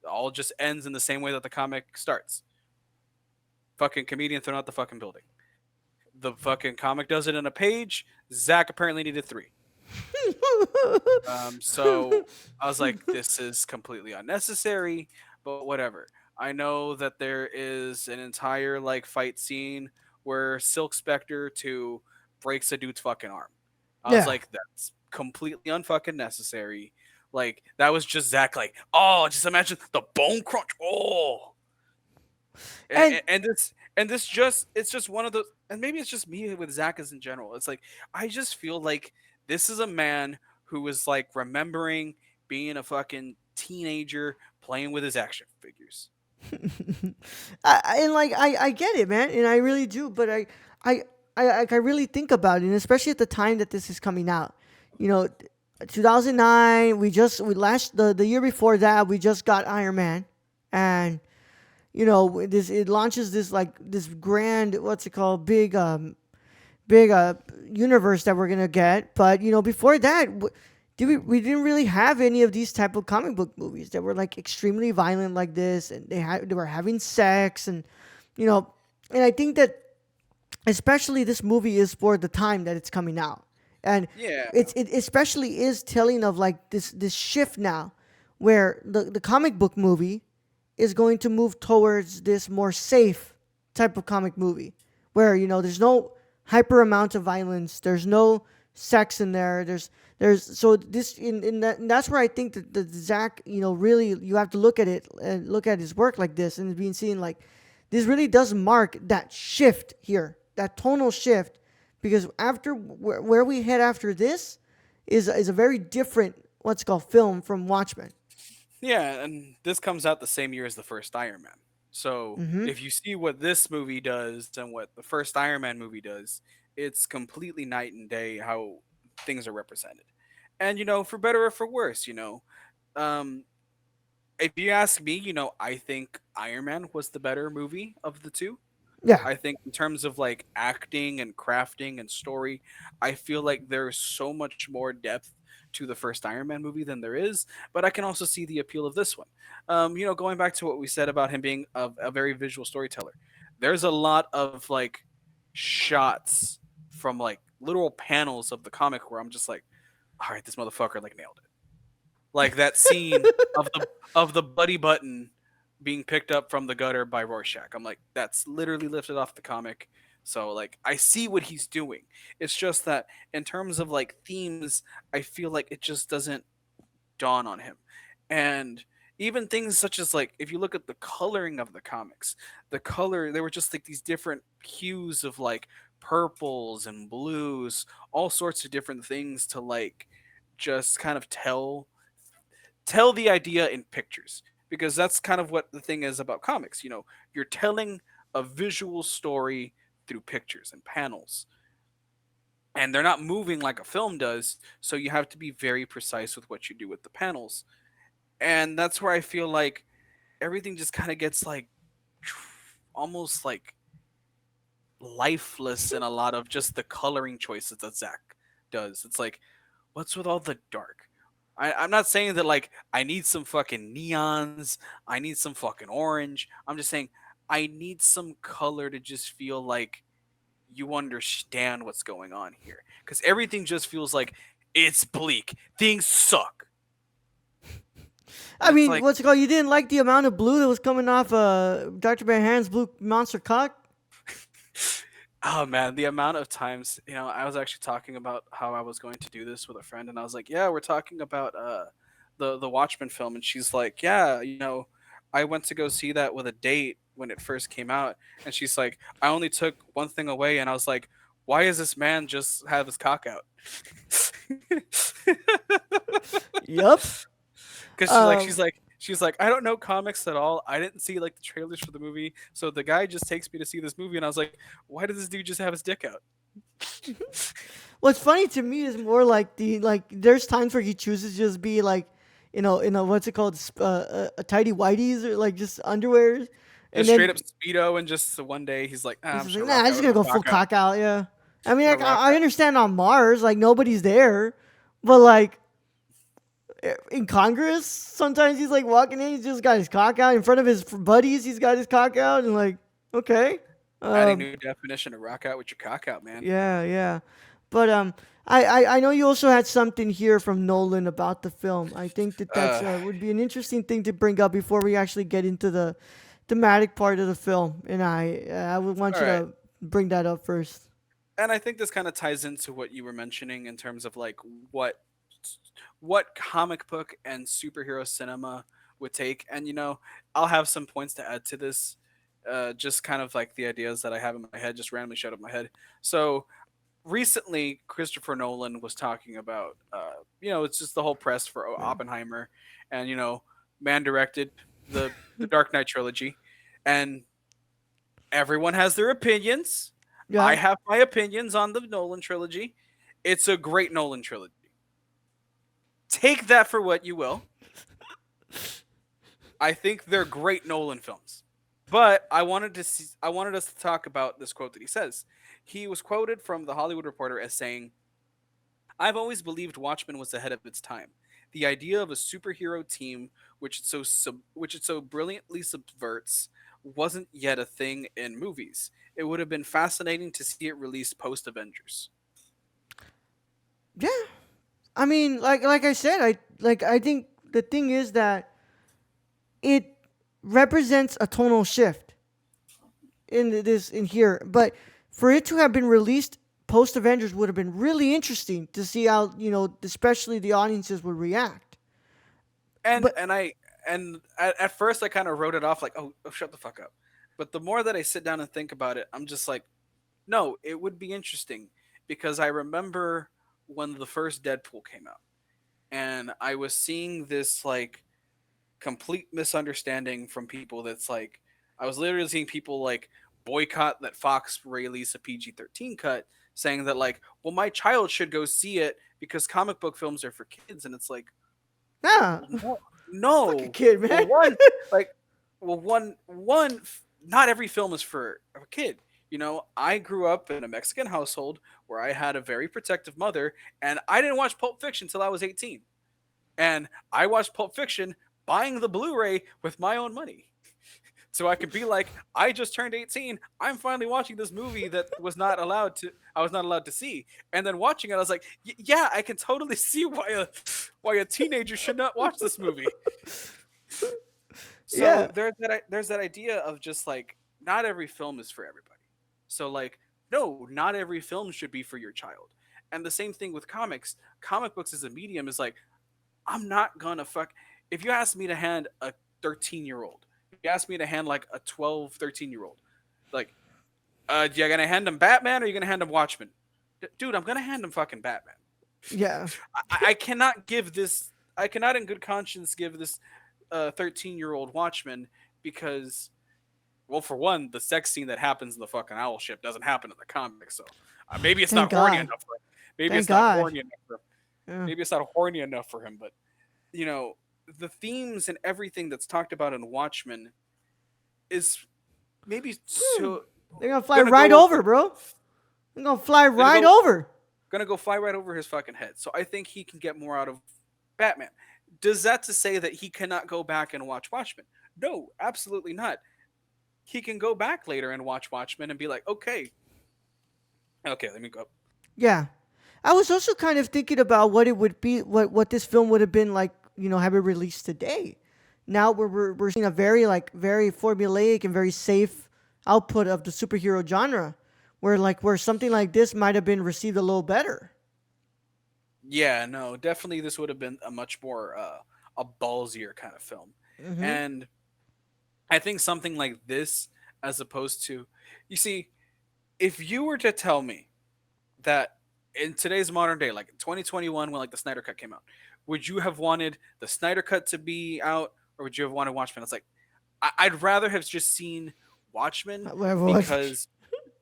all just ends in the same way that the comic starts. Fucking comedian thrown out the fucking building. The fucking comic does it in a page. Zach apparently needed 3. So I was like, this is completely unnecessary, but whatever. I know that there is an entire like fight scene where Silk Spectre to breaks a dude's fucking arm. I was Yeah. like, that's completely unfucking necessary. Like that was just Zach. Like, oh, just imagine the bone crunch. Oh, and, And and and this just it's just one of those, and maybe it's just me with Zach as in general. It's like I just feel like this is a man who was like remembering being a fucking teenager playing with his action figures. I get it, man, and I really do. But I I really think about it, and especially at the time that this is coming out. You know, 2009. We last the year before that we just got Iron Man, and this it launches this like this grand, what's it called, big universe that we're gonna get. But before that, we didn't really have any of these type of comic book movies that were like extremely violent like this, and they were having sex, and you know, and I think that especially this movie is for the time that it's coming out, and Yeah, it especially is telling of like this shift now, where the comic book movie is going to move towards this more safe type of comic movie where there's no hyper amount of violence, there's no sex in there, there's so this in that, and that's where I think that the Zach, really you have to look at it and look at his work like this and being seen like this really does mark that shift here, that tonal shift, because after where we head after this is a very different what's called film from Watchmen. yeah, and this comes out the same year as the first Iron Man. So Mm-hmm. if you see what this movie does and what the first Iron Man movie does, it's completely night and day how things are represented. And for better or for worse, um, if you ask me, I think Iron Man was the better movie of the two. Yeah. I think in terms of like acting and crafting and story, I feel like there's so much more depth to the first Iron Man movie than there is. But I can also see the appeal of this one. Going back to what we said about him being a very visual storyteller, there's a lot of like shots from like literal panels of the comic where I'm just like, all right, this motherfucker like nailed it. Like that scene of the Buddy Button being picked up from the gutter by Rorschach. I'm like, that's literally lifted off the comic. So like I see what he's doing. It's just that in terms of like themes, I feel like it just doesn't dawn on him. And even things such as like if you look at the coloring of the comics, the color there were just like these different hues of like purples and blues, all sorts of different things to like just kind of tell the idea in pictures, because that's kind of what the thing is about comics. You're telling a visual story through pictures and panels, and they're not moving like a film does, so you have to be very precise with what you do with the panels. And that's where I feel like everything just kind of gets like almost like lifeless in a lot of just the coloring choices that Zach does. It's like, what's with all the dark? I'm not saying that like I need some fucking neons, I need some fucking orange. I'm just saying I need some color to just feel like you understand what's going on here. Because everything just feels like it's bleak. Things suck. And I it's mean, like, what's it called? You didn't like the amount of blue that was coming off Dr. Banhan's blue monster cock? oh man, the amount of times, I was actually talking about how I was going to do this with a friend, and I was like, yeah, we're talking about the Watchmen film, and she's like, yeah, I went to go see that with a date when it first came out, and she's like, I only took one thing away, and I was like, why is this man just have his cock out? Yup. Because Um, she's like, I don't know comics at all. I didn't see like the trailers for the movie, so the guy just takes me to see this movie, and I was like, why does this dude just have his dick out? what's funny to me is more like there's times where he chooses to just be like, what's it called, a tidy whities or like just underwear, and Just straight up then speedo, and just one day he's like, he's I'm just just like, gonna nah, rock I'm out just with gonna my go full cock out. cock out. Yeah. I mean, I'm gonna like, rock I out. understand on Mars, like nobody's there, but like in Congress, sometimes he's like walking in, he's just got his cock out in front of his buddies. He's got his cock out, and like, okay, Adding um, new definition to rock out with your cock out, man. yeah, yeah. But I know you also had something here from Nolan about the film. I think that that's Uh, would be an interesting thing to bring up before we actually get into the thematic part of the film, and I would want all you right. to bring that up first. And I think this kind of ties into what you were mentioning in terms of like what what comic book and superhero cinema would take. And I'll have some points to add to this. Just kind of like the ideas that I have in my head just randomly showed up in my head. So recently, Christopher Nolan was talking about, it's just the whole press for Yeah. Oppenheimer, and man directed the Dark Knight trilogy, and everyone has their opinions. I Yeah. have my opinions on the Nolan trilogy. It's a great Nolan trilogy. Take that for what you will. I think they're great Nolan films. But I wanted us to talk about this quote that he says. He was quoted from the Hollywood Reporter as saying, I've always believed Watchmen was ahead of its time. The idea of a superhero team, which it so brilliantly subverts, wasn't yet a thing in movies. It would have been fascinating to see it released post Avengers. Yeah. I mean, like I said, I think the thing is that it represents a tonal shift in here, but for it to have been released post Avengers would have been really interesting to see how especially the audiences would react. And But and I and at first I kind of wrote it off like, oh, shut the fuck up. But the more that I sit down and think about it, I'm just like, no, it would be interesting because I remember when the first Deadpool came out, and I was seeing this like complete misunderstanding from people. That's like, I was literally seeing people like boycott that Fox release a PG-13 cut, saying that like, well, my child should go see it because comic book films are for kids, and it's like, yeah, no, fuck a no. kid, Well, man. like, not every film is for a kid. I grew up in a Mexican household where I had a very protective mother, and I didn't watch Pulp Fiction until I was 18. And I watched Pulp Fiction buying the Blu-ray with my own money. So I could be like, I just turned 18. I'm finally watching this movie that I was not allowed to see. And then watching it, I was like, yeah, I can totally see why a teenager should not watch this movie. So Yeah, there's that idea of just like, not every film is for everybody. So like, no, not every film should be for your child. And the same thing with comics. Comic books as a medium is like, I'm not gonna fuck. If you ask me to hand a 13-year-old, if you ask me to hand like a 12, 13-year-old, like, you gonna hand him Batman or you gonna hand him Watchmen? Dude, I'm gonna hand him fucking Batman. yeah. I cannot give this. I cannot, in good conscience, give this 13-year-old Watchmen because, well, for one, the sex scene that happens in the fucking owl ship doesn't happen in the comics, so maybe it's Thank not horny God. enough for him. Maybe Thank it's not God. horny enough for him. Yeah. Maybe it's not horny enough for him, but you know, the themes and everything that's talked about in Watchmen is maybe Hmm. so They're gonna fly gonna right go over, bro. They're gonna fly gonna right go over. gonna go fly right over his fucking head. So I think he can get more out of Batman. Does that to say that he cannot go back and watch Watchmen? No, absolutely not. He can go back later and watch Watchmen and be like, okay, okay, let me go. Yeah. I was also kind of thinking about what it would be, what this film would have been like, have it released today. Now we're seeing a very very formulaic and very safe output of the superhero genre, where something like this might have been received a little better. Yeah, no, definitely this would have been a much more a ballsier kind of film. Mm-hmm. And I think something like this, as opposed to, you see, if you were to tell me that in today's modern day, like 2021, when like the Snyder Cut came out, would you have wanted the Snyder Cut to be out, or would you have wanted Watchmen? It's like I'd rather have just seen Watchmen Whatever. because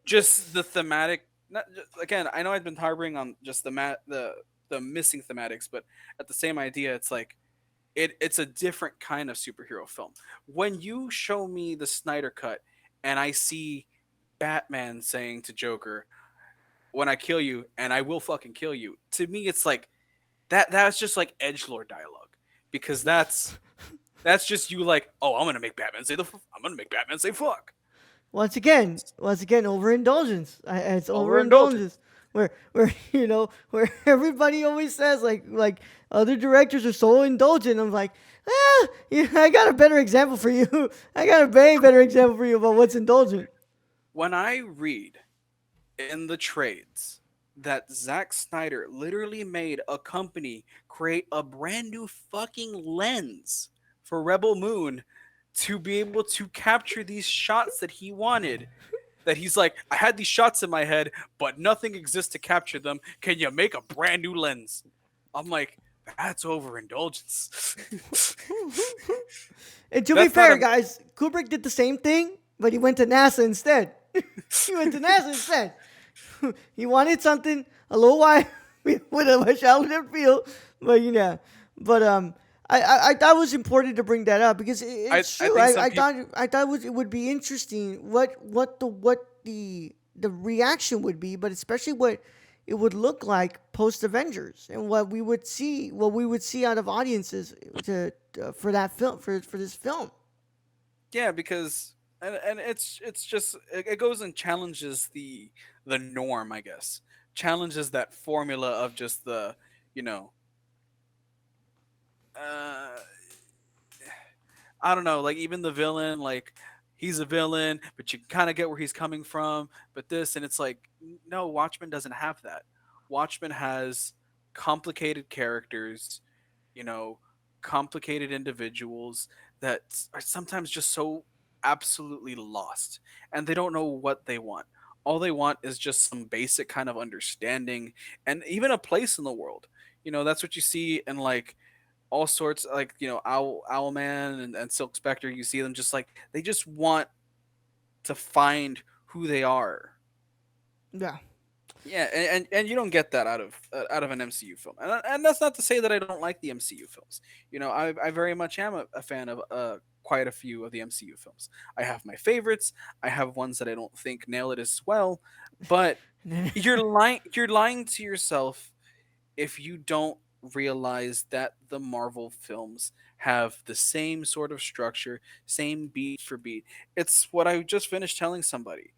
just the thematic. Not again, I know I've been harboring on just the missing thematics, but at the same idea, it's like it's a different kind of superhero film. When you show me the Snyder Cut and I see Batman saying to Joker, "When I kill you, and I will fucking kill you," to me, it's like that's just like edge lord dialogue because that's just you like, oh, I'm gonna make Batman say fuck. Once again, overindulgence. It's Overindulgent. overindulgence. Where where everybody always says like other directors are so indulgent. I'm like, yeah, I got a better example for you. I got a way better example for you about what's indulgent. When I read in the trades that Zack Snyder literally made a company create a brand new fucking lens for Rebel Moon to be able to capture these shots that he wanted. That he's like, I had these shots in my head, but nothing exists to capture them. Can you make a brand new lens? I'm like, that's overindulgence. And to be That's not fair, a. guys, Kubrick did the same thing, but he went to NASA instead. He went to NASA instead. He wanted something a little wide with a shallow depth field, but but I thought it was important to bring that up because it's I true. think some I thought it would be interesting what the reaction would be, but especially what it would look like post Avengers and what we would see out of audiences for that film for this film. yeah, because and it's just it goes and challenges the norm, I guess. Challenges that formula of just the you know uh I don't know, like even the villain, like he's a villain, but you kind of get where he's coming from. But this, and it's like, no, Watchmen doesn't have that. Watchmen has complicated characters, you know, complicated individuals that are sometimes just so absolutely lost and they don't know what they want. All they want is just some basic kind of understanding and even a place in the world. That's what you see in like all sorts like Owlman and Silk Spectre. You see them just like they just want to find who they are. Yeah, Yeah, and you don't get that out of an MCU film, and that's not to say that I don't like the MCU films. I very much am a fan of quite a few of the MCU films. I have my favorites. I have ones that I don't think nail it as well, but you're lying to yourself if you don't realize that the Marvel films have the same sort of structure, same beat for beat. It's what I just finished telling somebody.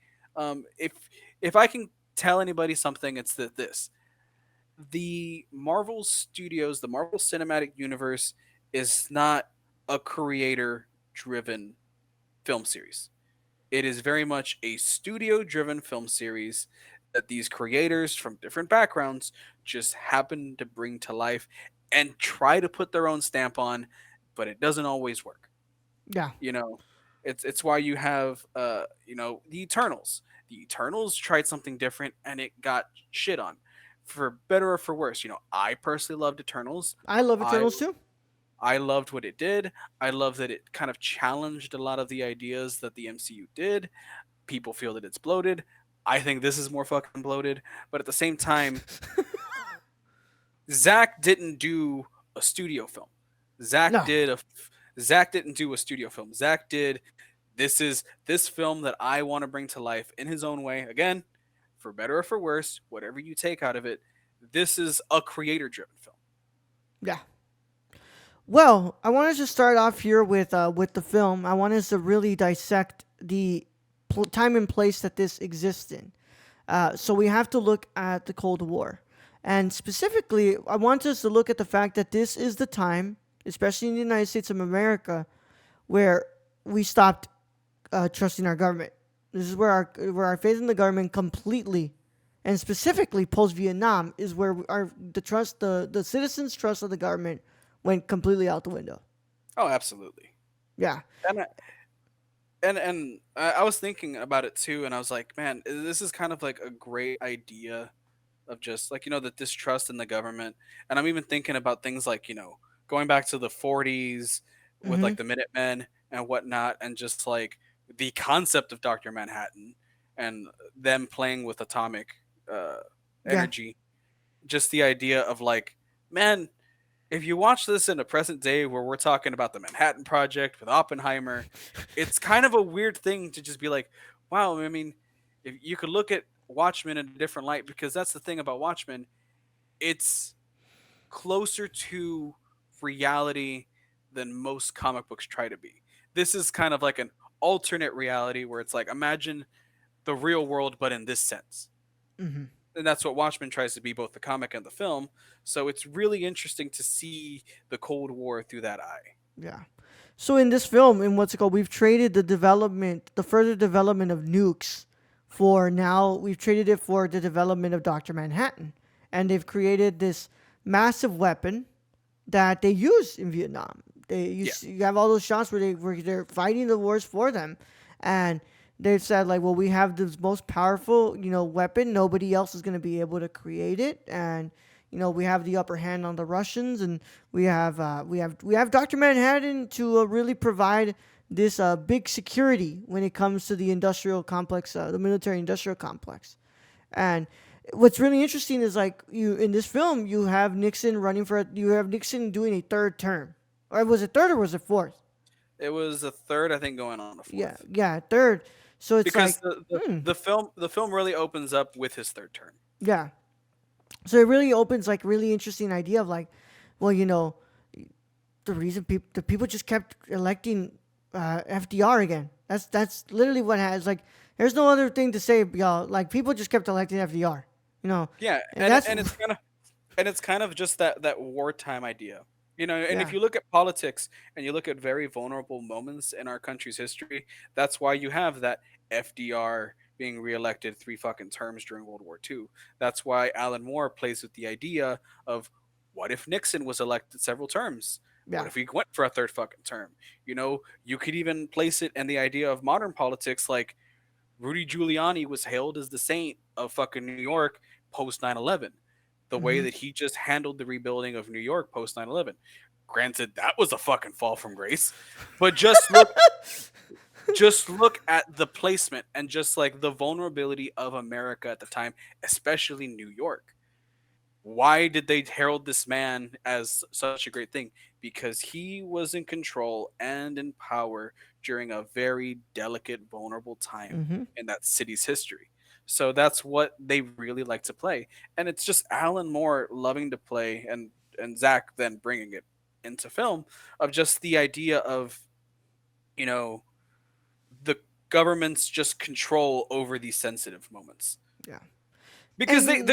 If I can tell anybody something, it's that this: the Marvel Studios, the Marvel Cinematic Universe, is not a creator-driven film series. It is very much a studio driven film series that these creators from different backgrounds just happen to bring to life and try to put their own stamp on, but it doesn't always work. yeah. You know, it's why you have the Eternals. The Eternals tried something different and it got shit on. For better or for worse, I personally loved Eternals. I love I Eternals too. I loved what it did. I love that it kind of challenged a lot of the ideas that the MCU did. People feel that it's bloated. I think this is more fucking bloated. But at the same time, Zack didn't do a studio film. Zack No, did a Zack didn't do a studio film. Zack did this film that I want to bring to life in his own way. Again, for better or for worse, whatever you take out of it, this is a creator driven film. yeah. Well, I wanted to start off here with the film. I wanted to really dissect the time and place that this exists in. So we have to look at the Cold War, and specifically, I want us to look at the fact that this is the time, especially in the United States of America, where we stopped trusting our government. This is where our faith in the government completely, and specifically post Vietnam, is where our the citizens' trust of the government went completely out the window. Oh, absolutely. Yeah. And I was thinking about it too, and I was like, man, this is kind of like a great idea of just like the distrust in the government. And I'm even thinking about things like going back to the 40s with Mm-hmm. like the Minutemen and whatnot, and just like the concept of Dr. Manhattan and them playing with atomic uh, Yeah. energy. Just the idea of like, man, if you watch this in a present day where we're talking about the Manhattan Project with Oppenheimer, it's kind of a weird thing to just be like, wow, I mean, if you could look at Watchmen in a different light, because that's the thing about Watchmen, it's closer to reality than most comic books try to be. This is kind of like an alternate reality where it's like, imagine the real world, but in this sense. Mm-hmm. And that's what Watchmen tries to be, both the comic and the film. So it's really interesting to see the Cold War through that eye. Yeah. So in this film, in what's it called, we've traded the further development of nukes for now. We've traded it for the development of Doctor Manhattan, and they've created this massive weapon that they use in Vietnam. Yeah. You have all those shots where they're fighting the wars for them, and they've said like, well, we have this most powerful weapon. Nobody else is going to be able to create it, and we have the upper hand on the Russians, and we have Doctor Manhattan to really provide this big security when it comes to the industrial complex, the military industrial complex. And what's really interesting is like you in this film you have Nixon doing a third term. Or was it third or was it fourth? It was a third, I think, going on a Yeah, fourth. yeah, third. So it's Because like, the, hmm, the film the film really opens up with his third term. yeah. So it really opens like really interesting idea of like, well, the people just kept electing FDR again. That's literally what has like. There's no other thing to say, y'all. Like people just kept electing FDR. Yeah, And that's and it's kind of just that wartime idea. And if yeah, you look at politics and you look at very vulnerable moments in our country's history, that's why you have that FDR being reelected three fucking terms during World War II. That's why Alan Moore plays with the idea of, what if Nixon was elected several terms? What yeah. if he went for a third fucking term? You could even place it in the idea of modern politics, like Rudy Giuliani was hailed as the saint of fucking New York post 9/11. The way Mm-hmm. that he just handled the rebuilding of New York post 9/11. Granted, that was a fucking fall from grace, but just look at the placement and just like the vulnerability of America at the time, especially New York. Why did they herald this man as such a great thing? Because he was in control and in power during a very delicate, vulnerable time Mm-hmm. in that city's history. So that's what they really like to play. And it's just Alan Moore loving to play, and Zack then bringing it into film, of just the idea of, you know, the government's just control over these sensitive moments. Yeah. Because And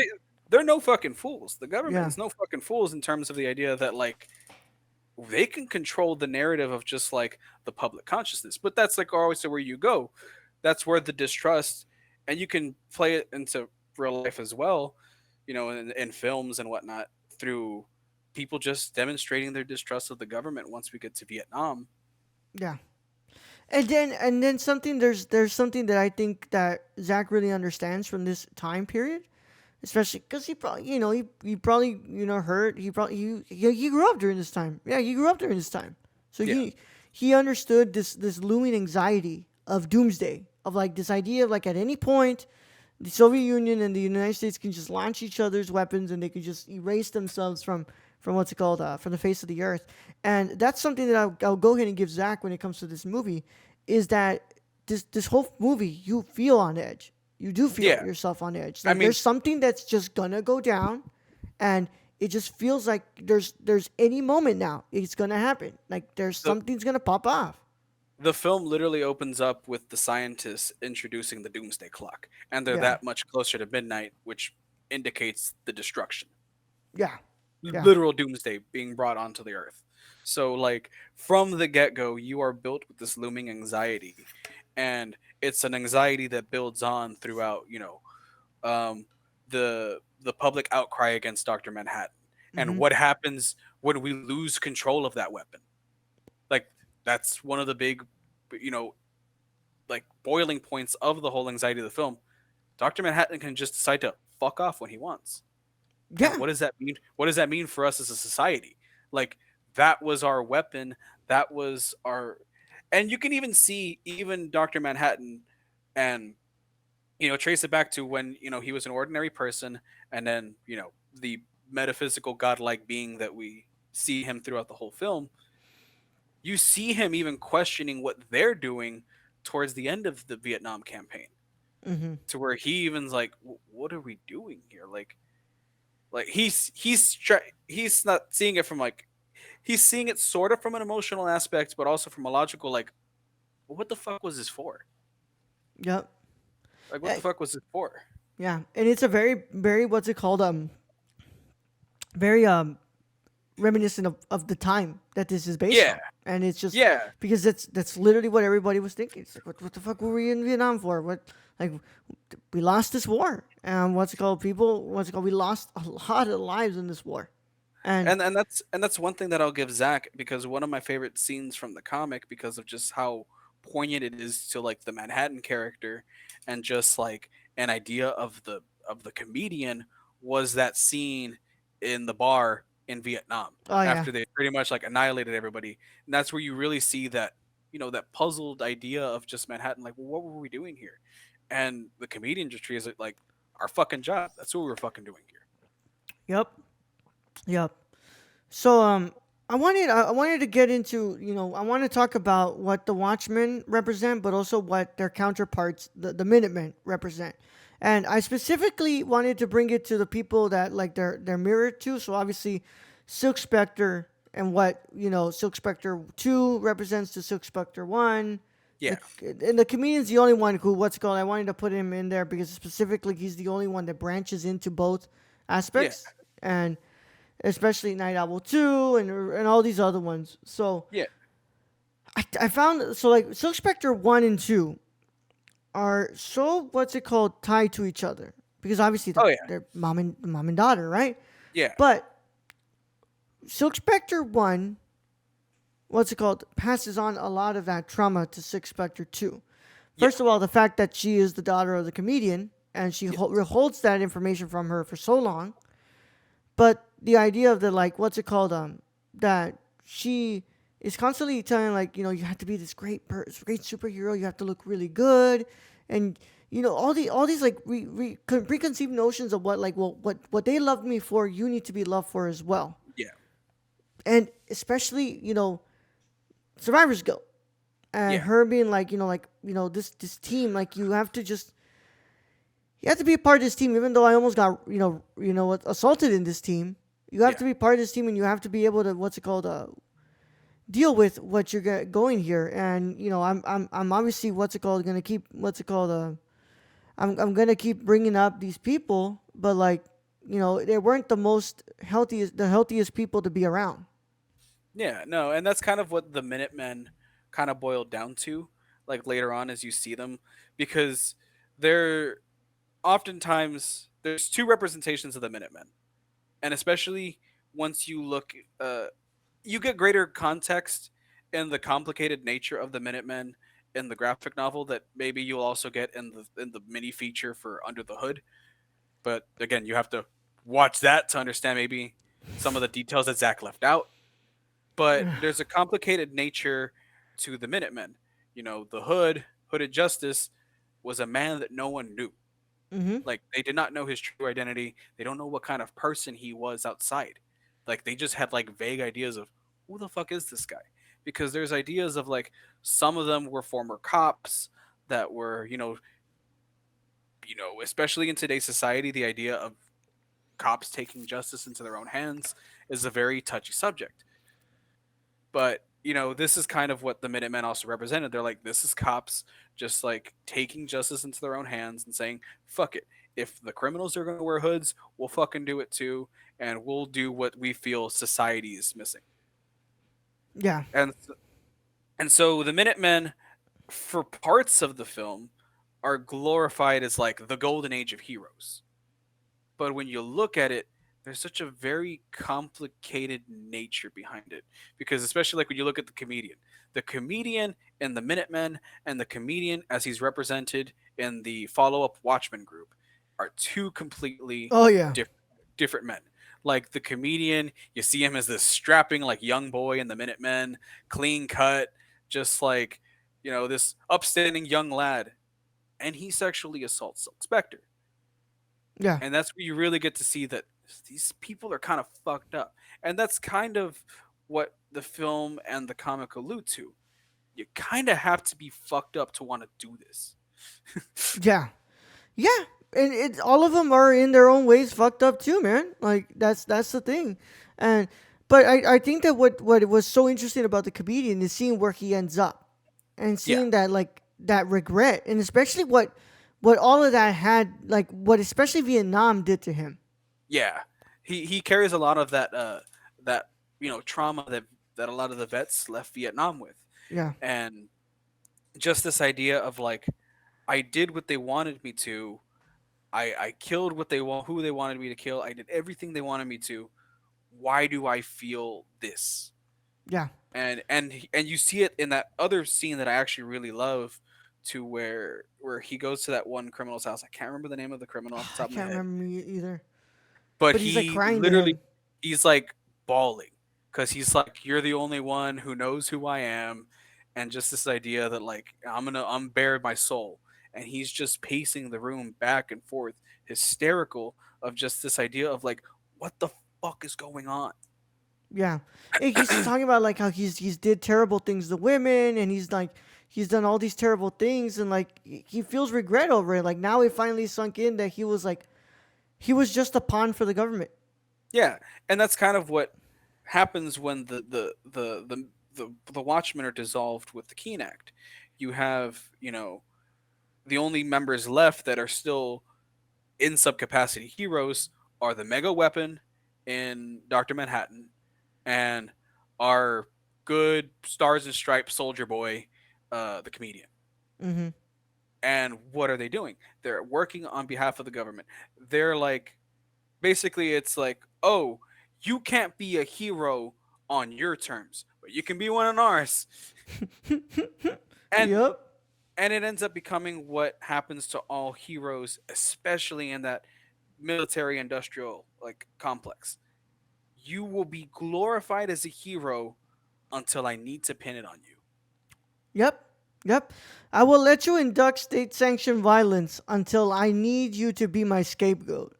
they're no fucking fools. The government yeah. is no fucking fools in terms of the idea that like they can control the narrative of just like the public consciousness. But that's like always where you go. That's where the distrust, and you can play it into real life as well, in films and whatnot, through people just demonstrating their distrust of the government once we get to Vietnam. Yeah. And then there's something that I think that Zach really understands from this time period, especially because he probably he probably heard he grew up during this time. Yeah, he grew up during this time, so Yeah. he understood this looming anxiety of doomsday, of like this idea of like at any point the Soviet Union and the United States can just launch each other's weapons and they can just erase themselves from what's it called from the face of the earth. And that's something that I'll go ahead and give Zach when it comes to this movie, is that this whole movie you feel on edge. You do feel Yeah. yourself on edge. I Like mean, there's something that's just gonna go down, and it just feels like there's any moment now it's gonna happen. Like there's the something's gonna pop off. the film literally opens up with the scientists introducing the doomsday clock, and they're Yeah, that much closer to midnight, which indicates the destruction, yeah, yeah. literal doomsday being brought onto the earth. So like from the get-go, you are built with this looming anxiety, and it's an anxiety that builds on throughout, um, the public outcry against Dr. Manhattan, and Hmm. what happens when we lose control of that weapon. Like that's one of the big, you know, like boiling points of the whole anxiety of the film. Dr. Manhattan can just decide to fuck off when he wants. And Yeah, what does that mean? What does that mean for us as a society? Like that was our weapon. That was our, and you can even see even Dr. Manhattan, and trace it back to when he was an ordinary person, and then the metaphysical godlike being that we see him throughout the whole film. You see him even questioning what they're doing towards the end of the Vietnam campaign, hmm, to where he even's like, what are we doing here? Like he's not seeing it from like, he's seeing it sort of from an emotional aspect, but also from a logical, like, well, what the fuck was this for? yep. Like, what Uh, the fuck was it for? yeah, and it's a very very what's it called very reminiscent of the time that this is based Yeah, on, and it's just yeah, because that's literally what everybody was thinking. It's like, what the fuck were we in Vietnam for? What, like, we lost this war, and what's it called? People, what's it called? We lost a lot of lives in this war, and and that's one thing that I'll give Zach, because one of my favorite scenes from the comic, because of just how poignant it is to like the Manhattan character, and just like an idea of the comedian, was that scene in the bar in Vietnam oh yeah, after they pretty much like annihilated everybody, and that's where you really see that that puzzled idea of just Manhattan, like, well, what were we doing here? And the comedian just treats it like our fucking job. That's what we were fucking doing here. yep, yep. So I wanted to get into, I want to talk about what the Watchmen represent, but also what their counterparts, the Minutemen, represent. And I specifically wanted to bring it to the people that like they're mirrored to. So obviously, Silk Spectre and what Silk Spectre 2 represents to Silk Spectre 1. Yeah, The, and the comedian's the only one who, what's it called, I wanted to put him in there because specifically he's the only one that branches into both yeah, aspects, and especially Night Owl 2 and all these other ones. So yeah. I found, so like Silk Spectre 1 and 2 are so, what's it called, tied to each other because obviously Oh yeah, they're mom and daughter, right? yeah, But Silk Spectre 1, what's it called, passes on a lot of that trauma to Silk Spectre 2. yeah, First of all, the fact that she is the daughter of the comedian and she yeah, holds that information from her for so long. But the idea of the, like, what's it called, that she is constantly telling, like, you have to be this great superhero, you have to look really good, and all these like preconceived notions of what, like, well, what they loved me for, you need to be loved for as well. yeah, And especially, survivor's guilt, and yeah, her being like, this team, like, you have to be a part of this team, even though I almost got assaulted in this team. You have yeah, to be part of this team, and you have to be able to, what's it called, deal with what you're going here. And I'm obviously, what's it called, gonna keep, what's it called, I'm gonna keep bringing up these people, but like, they weren't the healthiest people to be around. yeah. No, and that's kind of what the Minutemen kind of boiled down to, like later on as you see them, because they're oftentimes there's two representations of the Minutemen, and especially once you look, you get greater context in the complicated nature of the Minutemen in the graphic novel that maybe you'll also get in the mini feature for Under the Hood. But again, you have to watch that to understand maybe some of the details that Zach left out. But there's a complicated nature to the Minutemen. The Hooded Justice, was a man that no one knew. Mm-hmm. Like they did not know his true identity. They don't know what kind of person he was outside. Like they just had like vague ideas of who the fuck is this guy? Because there's ideas of like some of them were former cops that were, especially in today's society, the idea of cops taking justice into their own hands is a very touchy subject. But this is kind of what the Minutemen also represented. They're like, this is cops just like taking justice into their own hands and saying, "Fuck it. If the criminals are going to wear hoods, we'll fucking do it too, and we'll do what we feel society is missing." Yeah. And so the Minutemen, for parts of the film, are glorified as like the golden age of heroes. But when you look at it, there's such a very complicated nature behind it. Because especially like when you look at the comedian in the Minutemen and the comedian as he's represented in the follow-up Watchmen group are two completely Oh yeah. different different men. Like the comedian, you see him as this strapping like young boy in the Minutemen, clean cut, just like this upstanding young lad, and he sexually assaults Silk Spectre. Yeah. And that's where you really get to see that these people are kind of fucked up. And that's kind of what the film and the comic allude to. You kind of have to be fucked up to want to do this. Yeah. Yeah. And all of them are in their own ways fucked up too, man. Like that's the thing. And but I think that what was so interesting about the comedian is seeing where he ends up and Yeah, seeing that like that regret, and especially what all of that had, like what especially Vietnam did to him. yeah. He carries a lot of that trauma that a lot of the vets left Vietnam with, Yeah. and just this idea of like, I did what they wanted me to. I killed who they wanted me to kill. I did everything they wanted me to. Why do I feel this? Yeah. And you see it in that other scene that I actually really love, to where he goes to that one criminal's house. I can't remember the name of the criminal off the I top of my can't head, remember either. but But he's like he crying to literally, him. he's like bawling because he's like, "You're the only one who knows who I am," and just this idea that like I'm bare my soul, and he's just pacing the room back and forth, hysterical of just this idea of like, what the fuck is going on? Yeah, and he's talking about like how he's did terrible things to women, and he's like he's done all these terrible things, and like he feels regret over it. Like now it finally sunk in that he was like he was just a pawn for the government. Yeah, and that's kind of what happens when the Watchmen are dissolved with the Keene Act. You have the only members left that are still in subcapacity heroes are the Mega Weapon in Doctor Manhattan and our good Stars and Stripes Soldier Boy, the comedian. Mm-hmm. And what are they doing? They're working on behalf of the government. They're like, basically it's like, oh, you can't be a hero on your terms, but you can be one on ours. and Yep. and it ends up becoming what happens to all heroes, especially in that military industrial like complex. You will be glorified as a hero until I need to pin it on you. Yep. Yep. I will let you induct state sanctioned violence until I need you to be my scapegoat.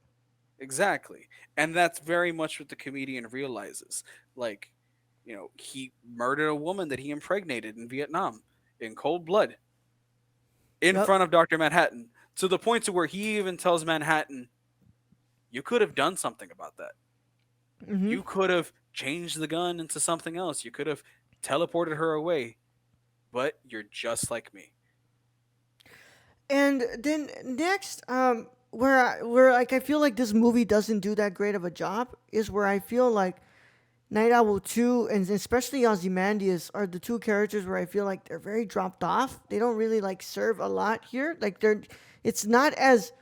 Exactly. And that's very much what the comedian realizes. Like, he murdered a woman that he impregnated in Vietnam in cold blood in Yep. front of Dr. Manhattan, to the point to where he even tells Manhattan, "You could have done something about that. Mm-hmm. You could have changed the gun into something else. You could have teleported her away, but you're just like me." And then next, where like I feel like this movie doesn't do that great of a job is where I feel like Night Owl 2 and especially Ozymandias are the two characters where I feel like they're very dropped off. They don't really like serve a lot here. Like it's not as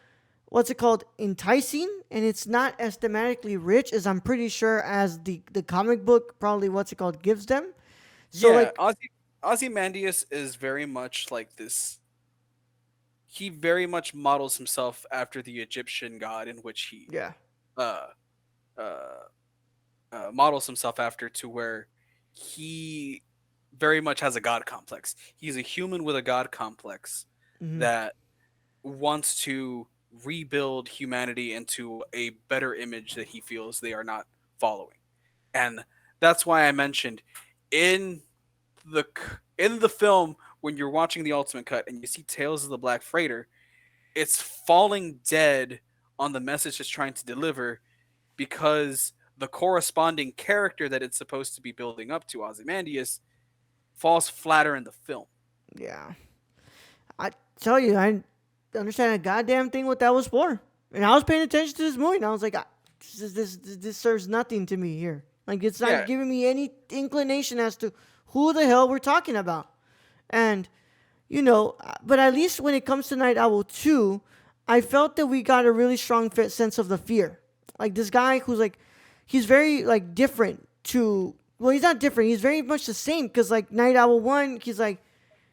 what's it called enticing, and it's not as thematically rich as I'm pretty sure as the comic book probably what's it called gives them. So Yeah, like Ozymandias is very much like this. He very much models himself after the Egyptian god in which he yeah. uh, uh, models himself after, to where he very much has a god complex. He's a human with a god complex Hmm. that wants to rebuild humanity into a better image that he feels they are not following. And that's why I mentioned in the in the film, when you're watching the ultimate cut and you see Tales of the Black Freighter, it's falling dead on the message it's trying to deliver. because the corresponding character that it's supposed to be building up to, Ozymandias, falls flatter in the film. Yeah. I tell you, I didn't understand a goddamn thing what that was for. And I was paying attention to this movie, and I was like, this serves nothing to me here. Like, it's not Yeah, giving me any inclination as to who the hell we're talking about. And, but at least when it comes to Night Owl 2, I felt that we got a really strong sense of the fear. Like, this guy who's like, he's very, like, different to, well, he's not different. He's very much the same because, like, Night Owl 1, he's like,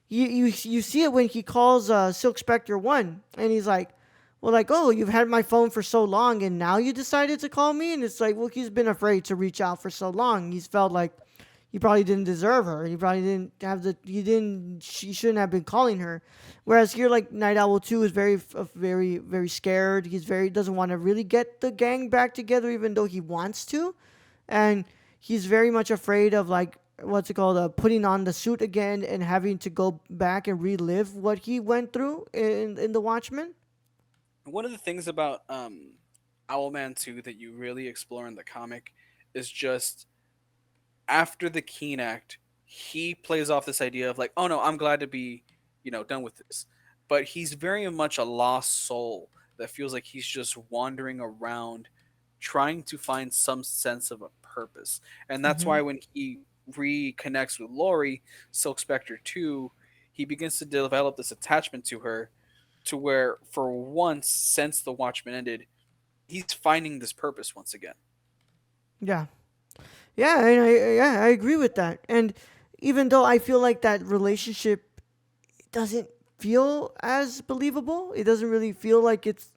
you see it when he calls Silk Spectre 1, and he's like, well, like, oh, you've had my phone for so long, and now you decided to call me? And it's like, well, he's been afraid to reach out for so long. He's felt like he probably didn't deserve her. He probably didn't have she shouldn't have been calling her. Whereas here, like, Night Owl 2 is very, very scared. He's very, doesn't want to really get the gang back together, even though he wants to. And he's very much afraid of, like, what's it called, putting on the suit again and having to go back and relive what he went through in the Watchmen. one of the things about Owlman 2 that you really explore in the comic is just after the Keen Act, he plays off this idea of like, oh no, I'm glad to be, done with this. But he's very much a lost soul that feels like he's just wandering around trying to find some sense of a purpose. And that's Mm-hmm. why when he reconnects with Lori, Silk Spectre 2, he begins to develop this attachment to her to where for once since the Watchmen ended, he's finding this purpose once again. Yeah, yeah, I agree with that. And even though I feel like that relationship doesn't feel as believable, it doesn't really feel like it's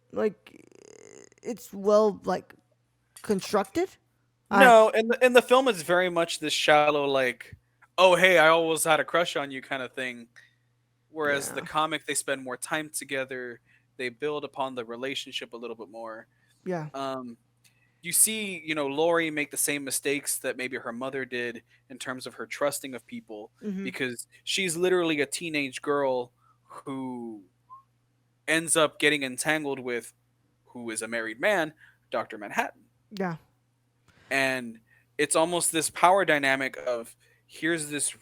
well, like, constructed. I No, in the film it's very much this shallow like, oh hey, I always had a crush on you kind of thing. Whereas the Yeah, comic they spend more time together, they build upon the relationship a little bit more. yeah. Um, you see, Lori make the same mistakes that maybe her mother did in terms of her trusting of people Mm-hmm. because she's literally a teenage girl who ends up getting entangled with who is a married man, Dr. Manhattan. Yeah, And it's almost this power dynamic of here's this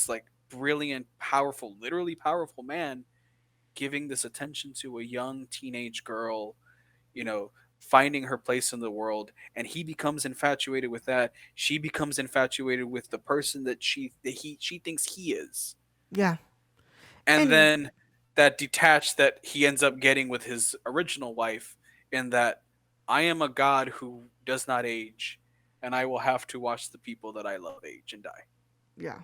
like brilliant, powerful, literally powerful man giving this attention to a young teenage girl, finding her place in the world, and he becomes infatuated with that. She becomes infatuated with the person she thinks he is. yeah. And And then that detached that he ends up getting with his original wife in that I am a god who does not age and I will have to watch the people that I love age and die. yeah.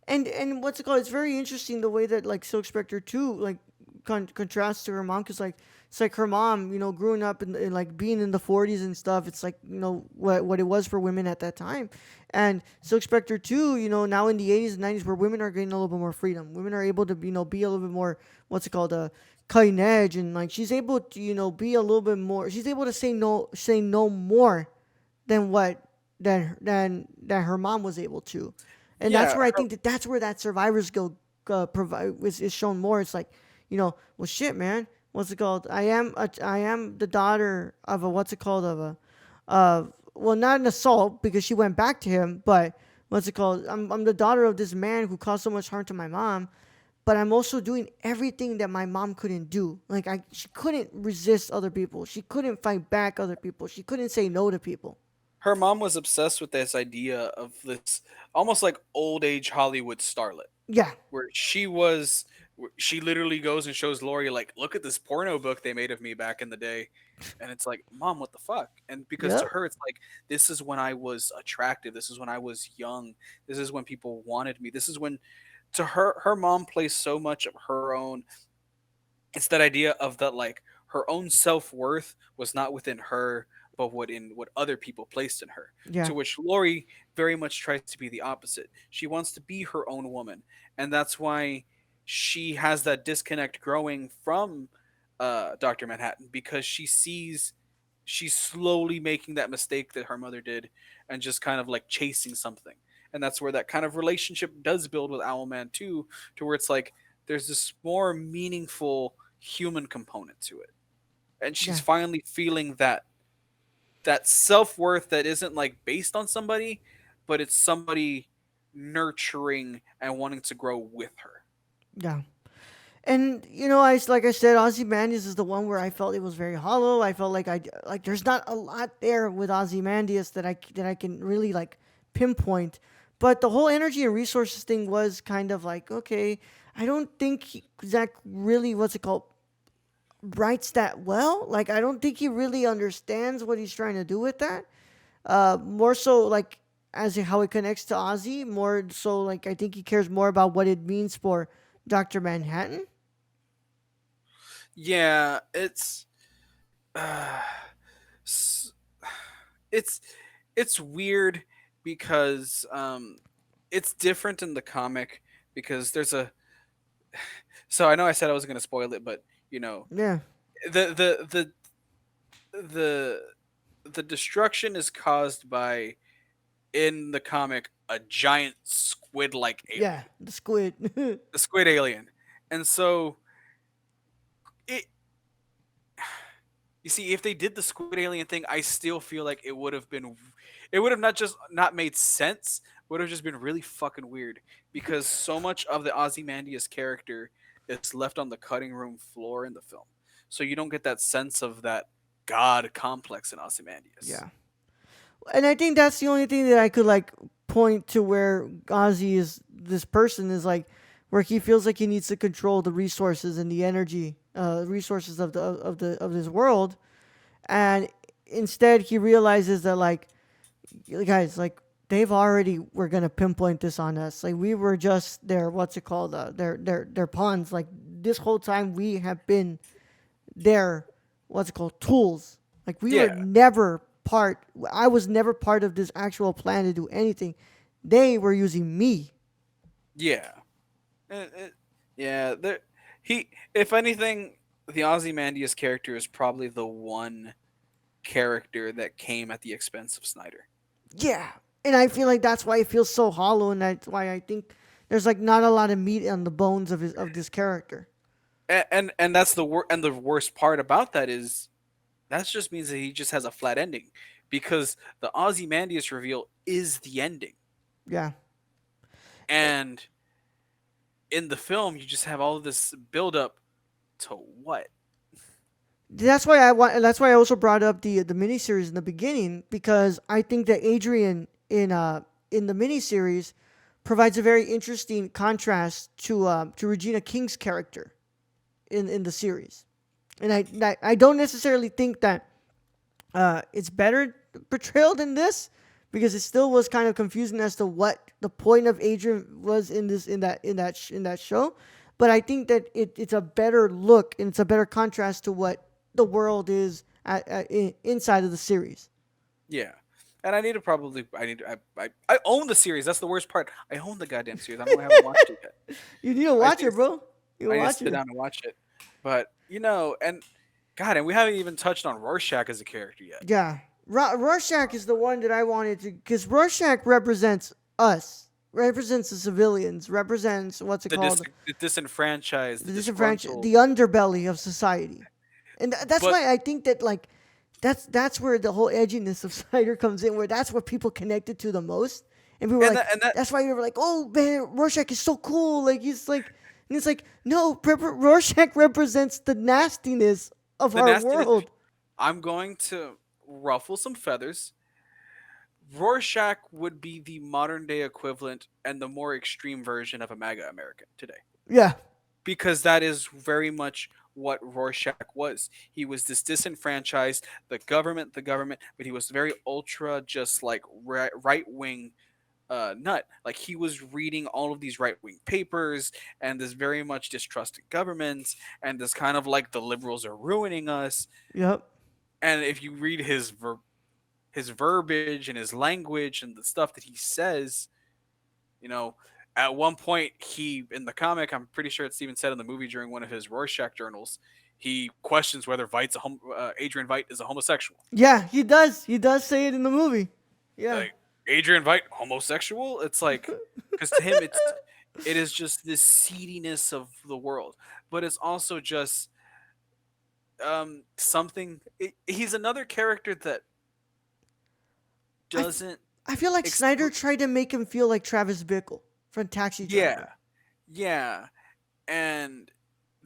And what's it called? It's very interesting the way that, like, Silk Spectre 2, like, contrasts to her mom, because, like, it's like her mom, growing up in, like, being in the 40s and stuff. It's like, what it was for women at that time. And Silk Spectre 2, now in the 80s and 90s, where women are getting a little bit more freedom, women are able to, be a little bit more, what's it called, cutting edge. And, like, she's able to, be a little bit more, she's able to say no more than what than her mom was able to. And that's Yeah, where I think that's where that survivor's guild provide is shown more. It's like, well, shit, man, what's it called? I am the daughter of a, what's it called, of a, well, not an assault because she went back to him, but what's it called? I'm the daughter of this man who caused so much harm to my mom, but I'm also doing everything that my mom couldn't do. Like, she couldn't resist other people. She couldn't fight back other people. She couldn't say no to people. her mom was obsessed with this idea of this almost like old age Hollywood starlet Yeah. where she literally goes and shows Lori like, look at this porno book they made of me back in the day. And it's like, Mom, what the fuck? And because to Yep. her it's like, this is when I was attractive, this is when I was young, this is when people wanted me, this is when to her mom plays so much of her own. It's that idea of that like her own self-worth was not within her but what other people placed in her, Yeah. to which Lori very much tries to be the opposite. She wants to be her own woman, and that's why she has that disconnect growing from Dr. Manhattan because she sees she's slowly making that mistake that her mother did and just kind of like chasing something. And that's where that kind of relationship does build with Owlman too, to where it's like there's this more meaningful human component to it. And she's Yeah. finally feeling that self worth that isn't like based on somebody, but it's somebody nurturing and wanting to grow with her. Yeah. And I like I said, Ozymandias is the one where I felt it was very hollow. I felt like there's not a lot there with Ozymandias that I can really like pinpoint. But the whole energy and resources thing was kind of like, okay, I don't think Zach really, what's it called, writes that well. Like I don't think he really understands what he's trying to do with that. More so like as in how it connects to Ozzy. More so like I think he cares more about what it means for Doctor Manhattan. Yeah, uh, s- it's it's weird because it's different in the comic because there's a so I know I said I wasn't going to spoil it, but you know Yeah. the the the the the destruction is caused by, in the comic, a giant squid like Yeah, alien, the squid. the squid alien. And so it you see, if they did the squid alien thing, I still feel like it would have not just not made sense, would have just been really fucking weird because so much of the Ozymandias character is left on the cutting room floor in the film. So you don't get that sense of that god complex in Ozymandias. Yeah. And I think that's the only thing that I could like point to where Ozzy is this person is like where he feels like he needs to control the resources and the energy resources of this world, and instead he realizes that like guys like they've already were gonna pinpoint this on us, like we were just their what's it called their pawns, like this whole time we have been their what's it called tools. Like we were Yeah, never part. I was never part of this actual plan to do anything. They were using me. yeah. Yeah, there he if anything, the Ozymandias character is probably the one character that came at the expense of Snyder. Yeah, and I feel like that's why it feels so hollow, and that's why I think there's like not a lot of meat on the bones of this character. And that's the worst part about that is that just means that he just has a flat ending because the Ozymandias reveal is the ending. Yeah. And in the film you just have all of this build up to what? That's why I want. That's why I also brought up the miniseries in the beginning, because I think that Adrian in the miniseries provides a very interesting contrast to Regina King's character in the series, and I don't necessarily think that it's better portrayal than this, because it still was kind of confusing as to what the point of Adrian was in this in that show. But I think that it's a better look and it's a better contrast to what the world is inside of the series. Yeah. And I need to probably I need to, I own the series. That's the worst part. I own the goddamn series. I haven't watched it yet. You need to I watch need it, to bro. You I need to watch sit it. down and watch it. But and God, and we haven't even touched on Rorschach as a character yet. Yeah, Rorschach is the one that I wanted to, because Rorschach represents us, represents the civilians, represents what's it called, The disenfranchised, the the disenfranchised, disgruntled. the underbelly of society. And that's But why I think that like that's where the whole edginess of Snyder comes in, where that's what people connected to the most, and we were like, and that that's why we were like, oh man, Rorschach is so cool, like he's like, and it's like, no, Rorschach represents the nastiness of the our nastiness. world. I'm going to ruffle some feathers. Rorschach would be the modern day equivalent and the more extreme version of a MAGA American today. Yeah, Because that is very much what Rorschach was. He was this disenfranchised, the government, but he was very ultra, just like right wing nut. Like he was reading all of these right wing papers and this very much distrusting government and this kind of like the liberals are ruining us. yep, And if you read his verbiage and his language and the stuff that he says, you know, at one point he in the comic, I'm pretty sure it's even said in the movie during one of his Rorschach journals, he questions whether Adrian Veidt is a homosexual. yeah, he does say it in the movie. Yeah, Like Adrian Veidt homosexual? It's like because to him it is just this seediness of the world, but it's also just something. He's another character that I, f- doesn't I feel like Snyder expl- tried to make him feel like Travis Bickle from Taxi yeah, Driver yeah, and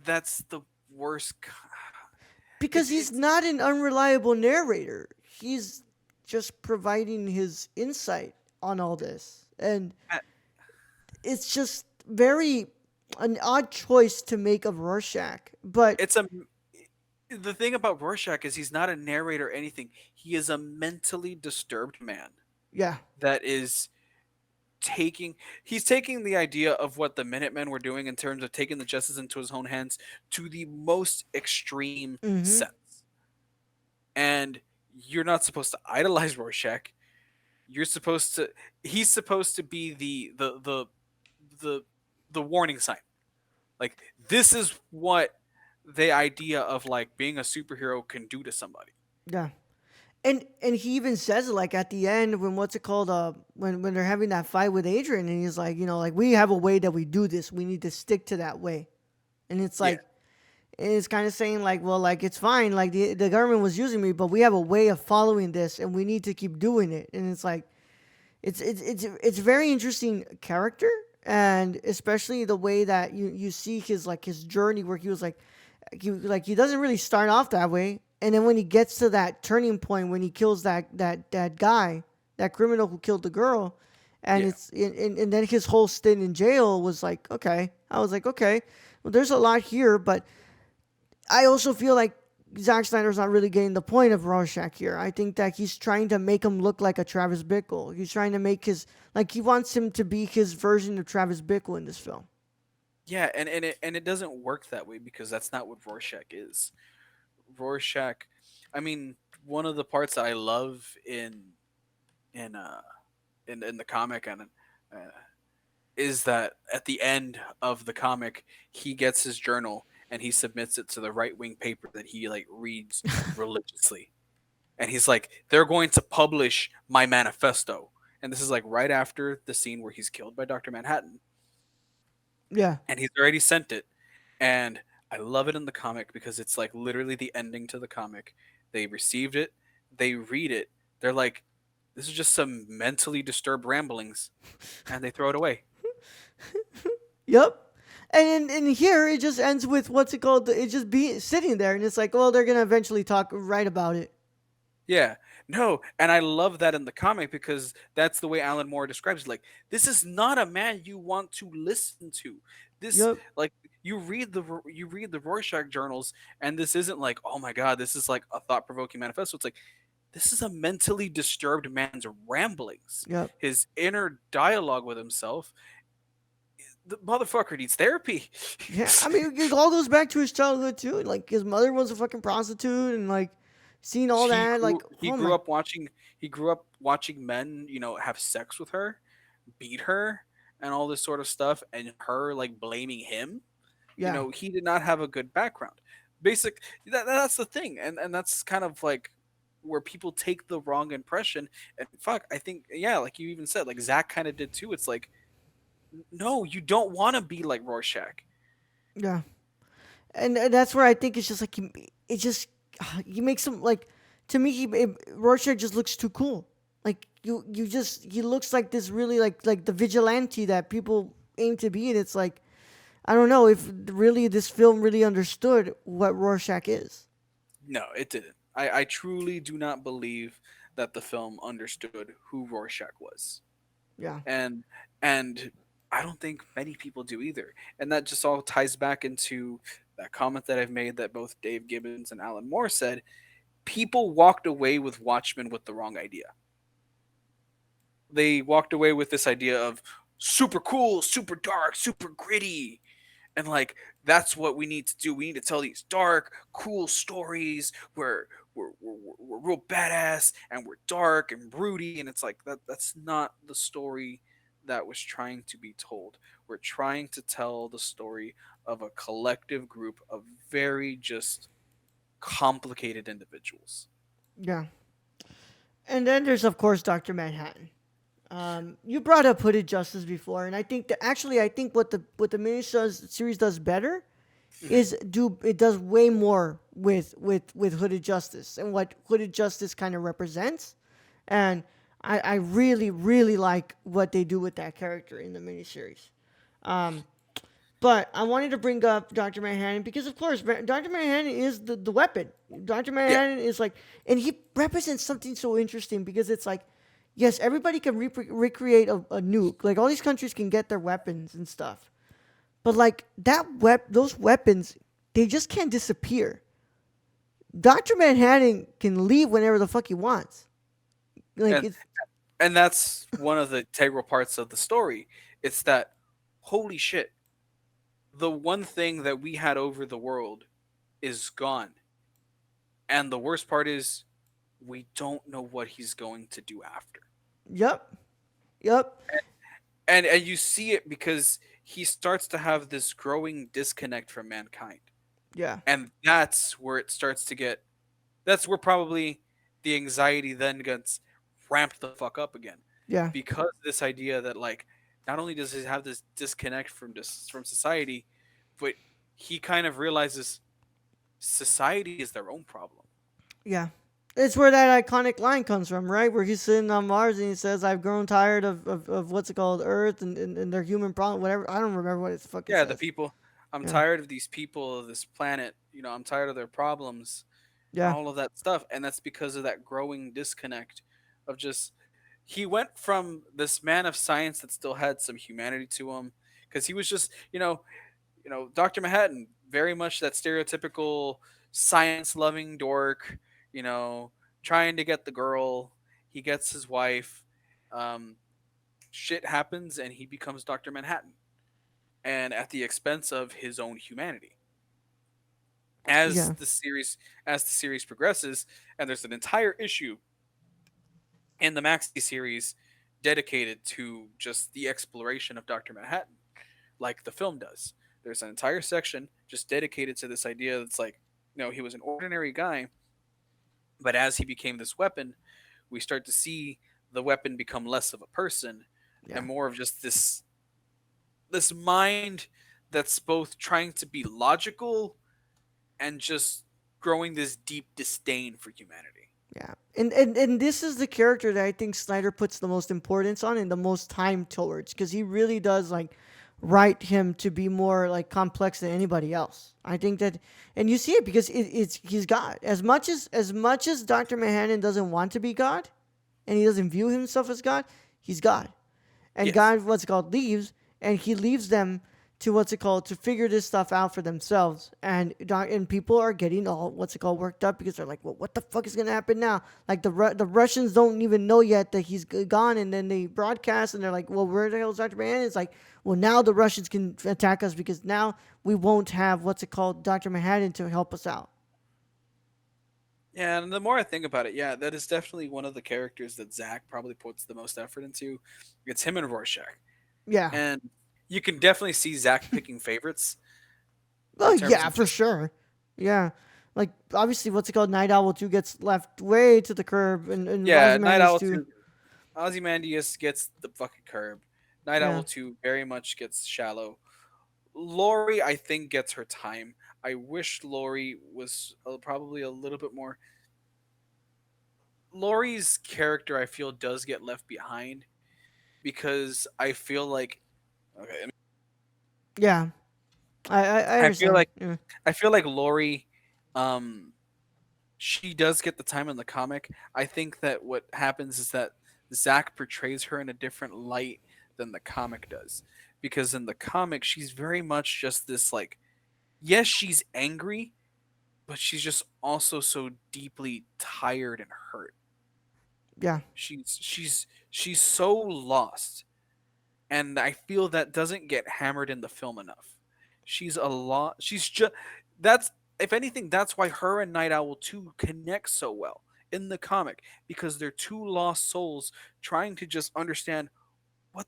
that's the worst. because It's he's it's not an unreliable narrator. He's just providing his insight on all this, and uh, it's just very an odd choice to make of Rorschach. But it's a the thing about Rorschach is he's not a narrator or anything. He is a mentally disturbed man yeah, that is taking he's taking the idea of what the Minutemen were doing in terms of taking the justice into his own hands to the most extreme mm-hmm, sense. And you're not supposed to idolize Rorschach. You're supposed to he's supposed to be the the warning sign. Like this is what the idea of like being a superhero can do to somebody. yeah. And he even says it like at the end when what's it called when they're having that fight with Adrian and he's like, like we have a way that we do this. We need to stick to that way. And it's Yeah. like it's kind of saying like, well, like it's fine, like the government was using me, but we have a way of following this and we need to keep doing it. And it's like it's very interesting character, and especially the way that you see his journey where he was he doesn't really start off that way, and then when he gets to that turning point when he kills that guy, that criminal who killed the girl, and Yeah. and then his whole stint in jail was like okay. I was like okay, well there's a lot here, but I also feel like Zack Snyder's not really getting the point of Rorschach here. I think that he's trying to make him look like a Travis Bickle. He's trying to make he wants him to be his version of Travis Bickle in this film. Yeah, and it doesn't work that way because that's not what Rorschach is. Rorschach, I mean, one of the parts that I love in uh in the comic and uh, is that at the end of the comic he gets his journal and he submits it to the right wing paper that he like reads religiously, and he's like, they're going to publish my manifesto, and this is like right after the scene where he's killed by Dr. Manhattan, Yeah, and he's already sent it. And I love it in the comic because it's like literally the ending to the comic. They received it, they read it, they're like, this is just some mentally disturbed ramblings, and they throw it away. yep. And in here it just ends with what's it called? It just be sitting there, and it's like, well, they're gonna eventually talk right about it. Yeah. No, and I love that in the comic because that's the way Alan Moore describes it. Like, this is not a man you want to listen to. This Yep. like you read the Rorschach journals, and this isn't like, oh my god, this is like a thought provoking manifesto. It's like this is a mentally disturbed man's ramblings, Yep. his inner dialogue with himself. The motherfucker needs therapy. Yeah, I mean, it all goes back to his childhood too. Like his mother was a fucking prostitute, and like seeing all that, like He oh grew my, up watching men, have sex with her, beat her, and all this sort of stuff, and her like blaming him. yeah, He did not have a good background. That's the thing, and that's kind of like where people take the wrong impression. And fuck, I think yeah, like you even said, like Zach kind of did too. It's like no, you don't want to be like Rorschach. yeah. And that's where I think it's just like it just he makes him like to me Rorschach just looks too cool. Like you just he looks like this really like the vigilante that people aim to be, and it's like I don't know if really this film really understood what Rorschach is. No, it didn't. I truly do not believe that the film understood who Rorschach was. Yeah, And and I don't think many people do either. And that just all ties back into that comment that I've made that both Dave Gibbons and Alan Moore said. People walked away with Watchmen with the wrong idea. They walked away with this idea of super cool, super dark, super gritty, and like that's what we need to do. We need to tell these dark, cool stories where we're real badass and we're dark and broody, and it's like that's not the story that was trying to be told. We're trying to tell the story of a collective group of very just complicated individuals. yeah. And then there's of course Doctor Manhattan. You brought up Hooded Justice before, and I think that actually I think what the series does better Mhm. is do it does way more with Hooded Justice and what Hooded Justice kind of represents, and I really really like what they do with that character in the miniseries. Um, but I wanted to bring up Doctor Manhattan because, of course, Doctor Manhattan is the weapon. Doctor Yeah, Manhattan is like, and he represents something so interesting because it's like, yes, everybody can recreate a nuke. Like all these countries can get their weapons and stuff, but like those weapons, they just can't disappear. Doctor Manhattan can leave whenever the fuck he wants. Like and it's and that's one of the integral parts of the story. It's that holy shit, the one thing that we had over the world is gone. And the worst part is we don't know what he's going to do after. yep, yep, And you see it because he starts to have this growing disconnect from mankind. yeah, And that's where it starts to get, that's where probably the anxiety then gets ramped the fuck up again. yeah, Because this idea that like not only does he have this disconnect from society, but he kind of realizes society is their own problem. yeah. It's where that iconic line comes from, right? Where he's sitting on Mars and he says, "I've grown tired of what's it called, Earth and their human problem, whatever." I don't remember what it fucking Yeah, the says. people. I'm Yeah, tired of these people of this planet. I'm tired of their problems, yeah, all of that stuff, and that's because of that growing disconnect of just he went from this man of science that still had some humanity to him because he was just Dr. Manhattan, very much that stereotypical science loving dork, you know, trying to get the girl. He gets his wife. Um, Shit happens and he becomes Dr. Manhattan, and at the expense of his own humanity. As yeah, the series progresses, and there's an entire issue in the Maxi series dedicated to just the exploration of Dr. Manhattan, like the film does. There's an entire section just dedicated to this idea that's like, he was an ordinary guy, but as he became this weapon, we start to see the weapon become less of a person and yeah. more of just this mind that's both trying to be logical and just growing this deep disdain for humanity. Yeah. And this is the character that I think Snyder puts the most importance on and the most time towards because he really does like write him to be more like complex than anybody else. I think that, and you see it because it's he's God. As much as Doctor Manhattan doesn't want to be God, and he doesn't view himself as God, he's God. And Yes. God, what's it called, leaves, and he leaves them to what's it called to figure this stuff out for themselves. And people are getting all what's it called worked up because they're like, well, what the fuck is gonna happen now? Like the Russians don't even know yet that he's gone, and then they broadcast and they're like, well, where the hell is Doctor Manhattan? It's like, well, now the Russians can attack us because now we won't have what's it called Doctor Manhattan to help us out. Yeah, and the more I think about it, yeah, that is definitely one of the characters that Zack probably puts the most effort into. It's him and Rorschach. Yeah. And you can definitely see Zack picking favorites in Oh terms yeah, of for just, sure. Yeah. Like obviously what's it called? Night Owl 2 gets left way to the curb and yeah, Night Ozymandias Owl 2. 2, Ozymandias gets the fucking curb. Night Yeah. Owl 2 very much gets shallow. Lori, I think, gets her time. I wish Lori was probably a little bit more. Lori's character, I feel, does get left behind because I feel like okay, Yeah. I I feel understand. like Yeah. Lori, um, she does get the time in the comic. I think that what happens is that Zach portrays her in a different light than the comic does, because in the comic she's very much just this like, yes, she's angry, but she's just also so deeply tired and hurt. Yeah. She's so lost, and I feel that doesn't get hammered in the film enough. She's a lot. She's just that's if anything, that's why her and Night Owl 2 connect so well in the comic because they're two lost souls trying to just understand what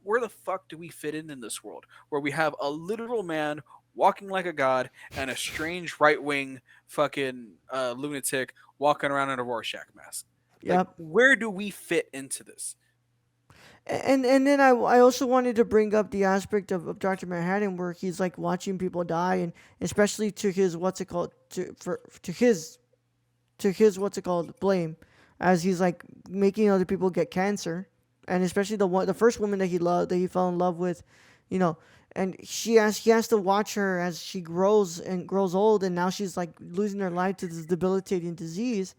where the fuck do we fit in this world where we have a literal man walking like a god and a strange right wing fucking lunatic walking around in a Rorschach mask. Like, Yep. where do we fit into this? And then I also wanted to bring up the aspect of Doctor Manhattan where he's like watching people die and especially to his what's it called to his what's it called blame. as he's like making other people get cancer, and especially the first woman that he loved, that he fell in love with, you know, and he has to watch her as she grows and grows old, and now she's like losing her life to this debilitating disease,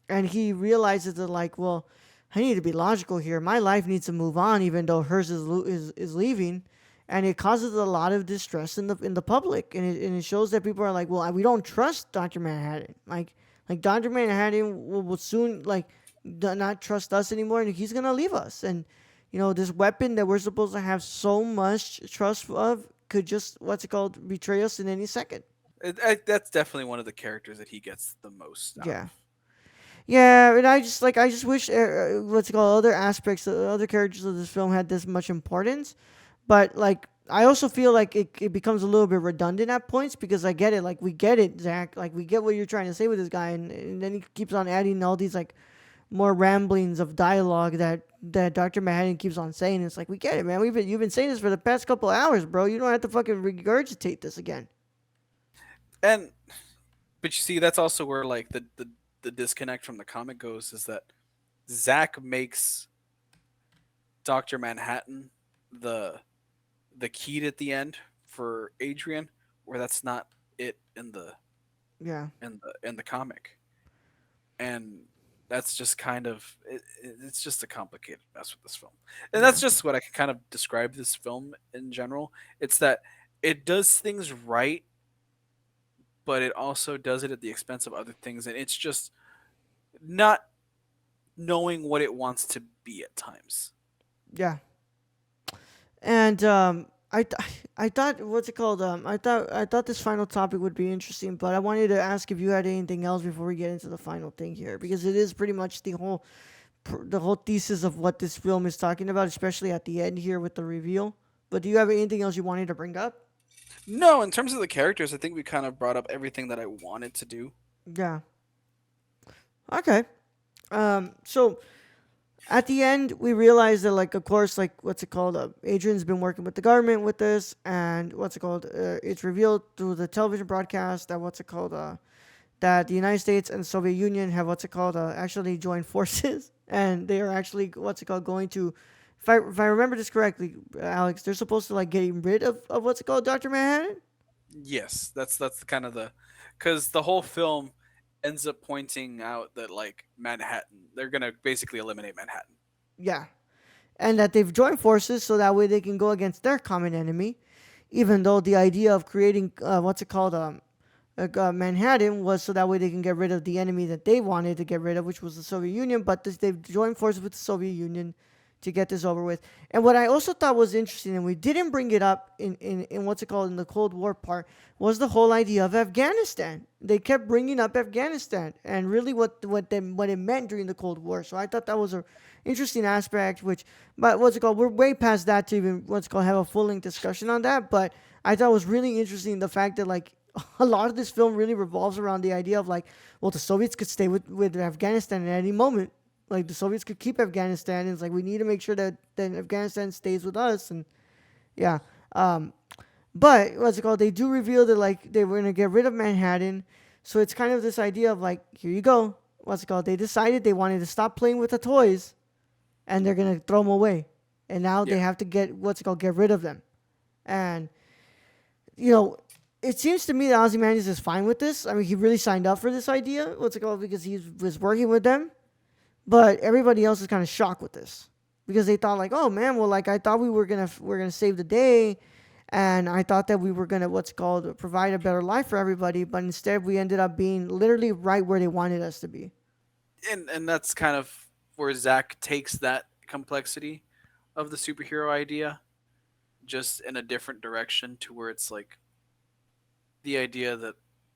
and he realizes that like, well, I need to be logical here. My life needs to move on, even though hers is leaving, and it causes a lot of distress in the public, and it shows that people are like, well, we don't trust Doctor Manhattan. Like Doctor Manhattan will soon like not trust us anymore, and he's gonna leave us. And this weapon that we're supposed to have so much trust of could just what's it called betray us in any second. That's definitely one of the characters that he gets the most out Yeah. of. Yeah, and I just wish what's it called other aspects, other characters of this film had this much importance, but like I also feel like it becomes a little bit redundant at points because I get it, like we get it, Zach, like we get what you're trying to say with this guy, and then he keeps on adding all these like more ramblings of dialogue that Doctor Manhattan keeps on saying. It's like we get it, man. You've been saying this for the past couple hours, bro. You don't have to fucking regurgitate this again. And but you see, that's also where like the disconnect from the comic goes is that Zack makes Doctor Manhattan the the key at the end for Adrian, where that's not it Yeah, in the comic, and that's just kind of it's just a complicated mess with this film, and yeah, that's just what I can kind of describe this film in general. It's that it does things right, but it also does it at the expense of other things, and it's just not knowing what it wants to be at times. yeah. And I thought what's it called? I thought this final topic would be interesting, but I wanted to ask if you had anything else before we get into the final thing here, because it is pretty much the whole thesis of what this film is talking about, especially at the end here with the reveal. But do you have anything else you wanted to bring up? No, in terms of the characters, I think we kind of brought up everything that I wanted to do. Yeah. Okay. So at the end, we realize that, like, of course, like, what's it called? Adrian's been working with the government with this, and what's it called? It's revealed through the television broadcast that what's it called? That the United States and the Soviet Union have what's it called? Actually joined forces, and they are actually what's it called? Going to, if I remember this correctly, Alex, they're supposed to like getting rid of what's it called? Doctor Manhattan. Yes, that's kind of the because the whole film ends up pointing out that like Manhattan, they're gonna basically eliminate Manhattan. Yeah, and that they've joined forces so that way they can go against their common enemy, even though the idea of creating what's it called Manhattan was so that way they can get rid of the enemy that they wanted to get rid of, which was the Soviet Union. But they've joined forces with the Soviet Union to get this over with. And what I also thought was interesting, and we didn't bring it up in what's it called in the Cold War part, was the whole idea of Afghanistan. They kept bringing up Afghanistan and really what it meant during the Cold War. So I thought that was a interesting aspect. Which, but what's it called? We're way past that to even what's it called have a full length discussion on that. But I thought it was really interesting the fact that like a lot of this film really revolves around the idea of like, well, the Soviets could stay with Afghanistan at any moment. Like the Soviets could keep Afghanistan. And it's like we need to make sure that Afghanistan stays with us. And yeah, but what's it called? They do reveal that like they were gonna get rid of Manhattan. So it's kind of this idea of like, here you go. What's it called? They decided they wanted to stop playing with the toys, and they're gonna throw them away. And now they Yeah, have to get rid of them. And you know, it seems to me that Ozymandias is fine with this. I mean, he really signed up for this idea. What's it called? Because he was working with them. But everybody else is kind of shocked with this because they thought like, oh man, well like I thought we're gonna save the day, and I thought that we were gonna what's it called provide a better life for everybody, but instead we ended up being literally right where they wanted us to be. and that's kind of where Zach takes that complexity of the superhero idea just in a different direction to where it's like the idea that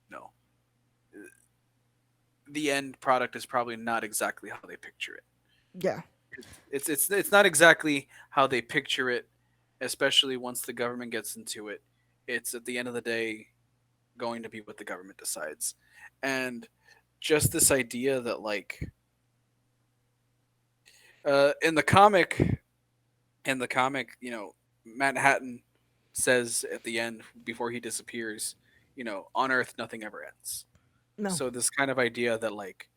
no, the end product is probably not exactly how they picture it. Yeah, It's not exactly how they picture it, especially once the government gets into it. It's at the end of the day going to be what the government decides. And just this idea that like in the comic Manhattan says at the end before he disappears, on Earth nothing ever ends. no, So this kind of idea that like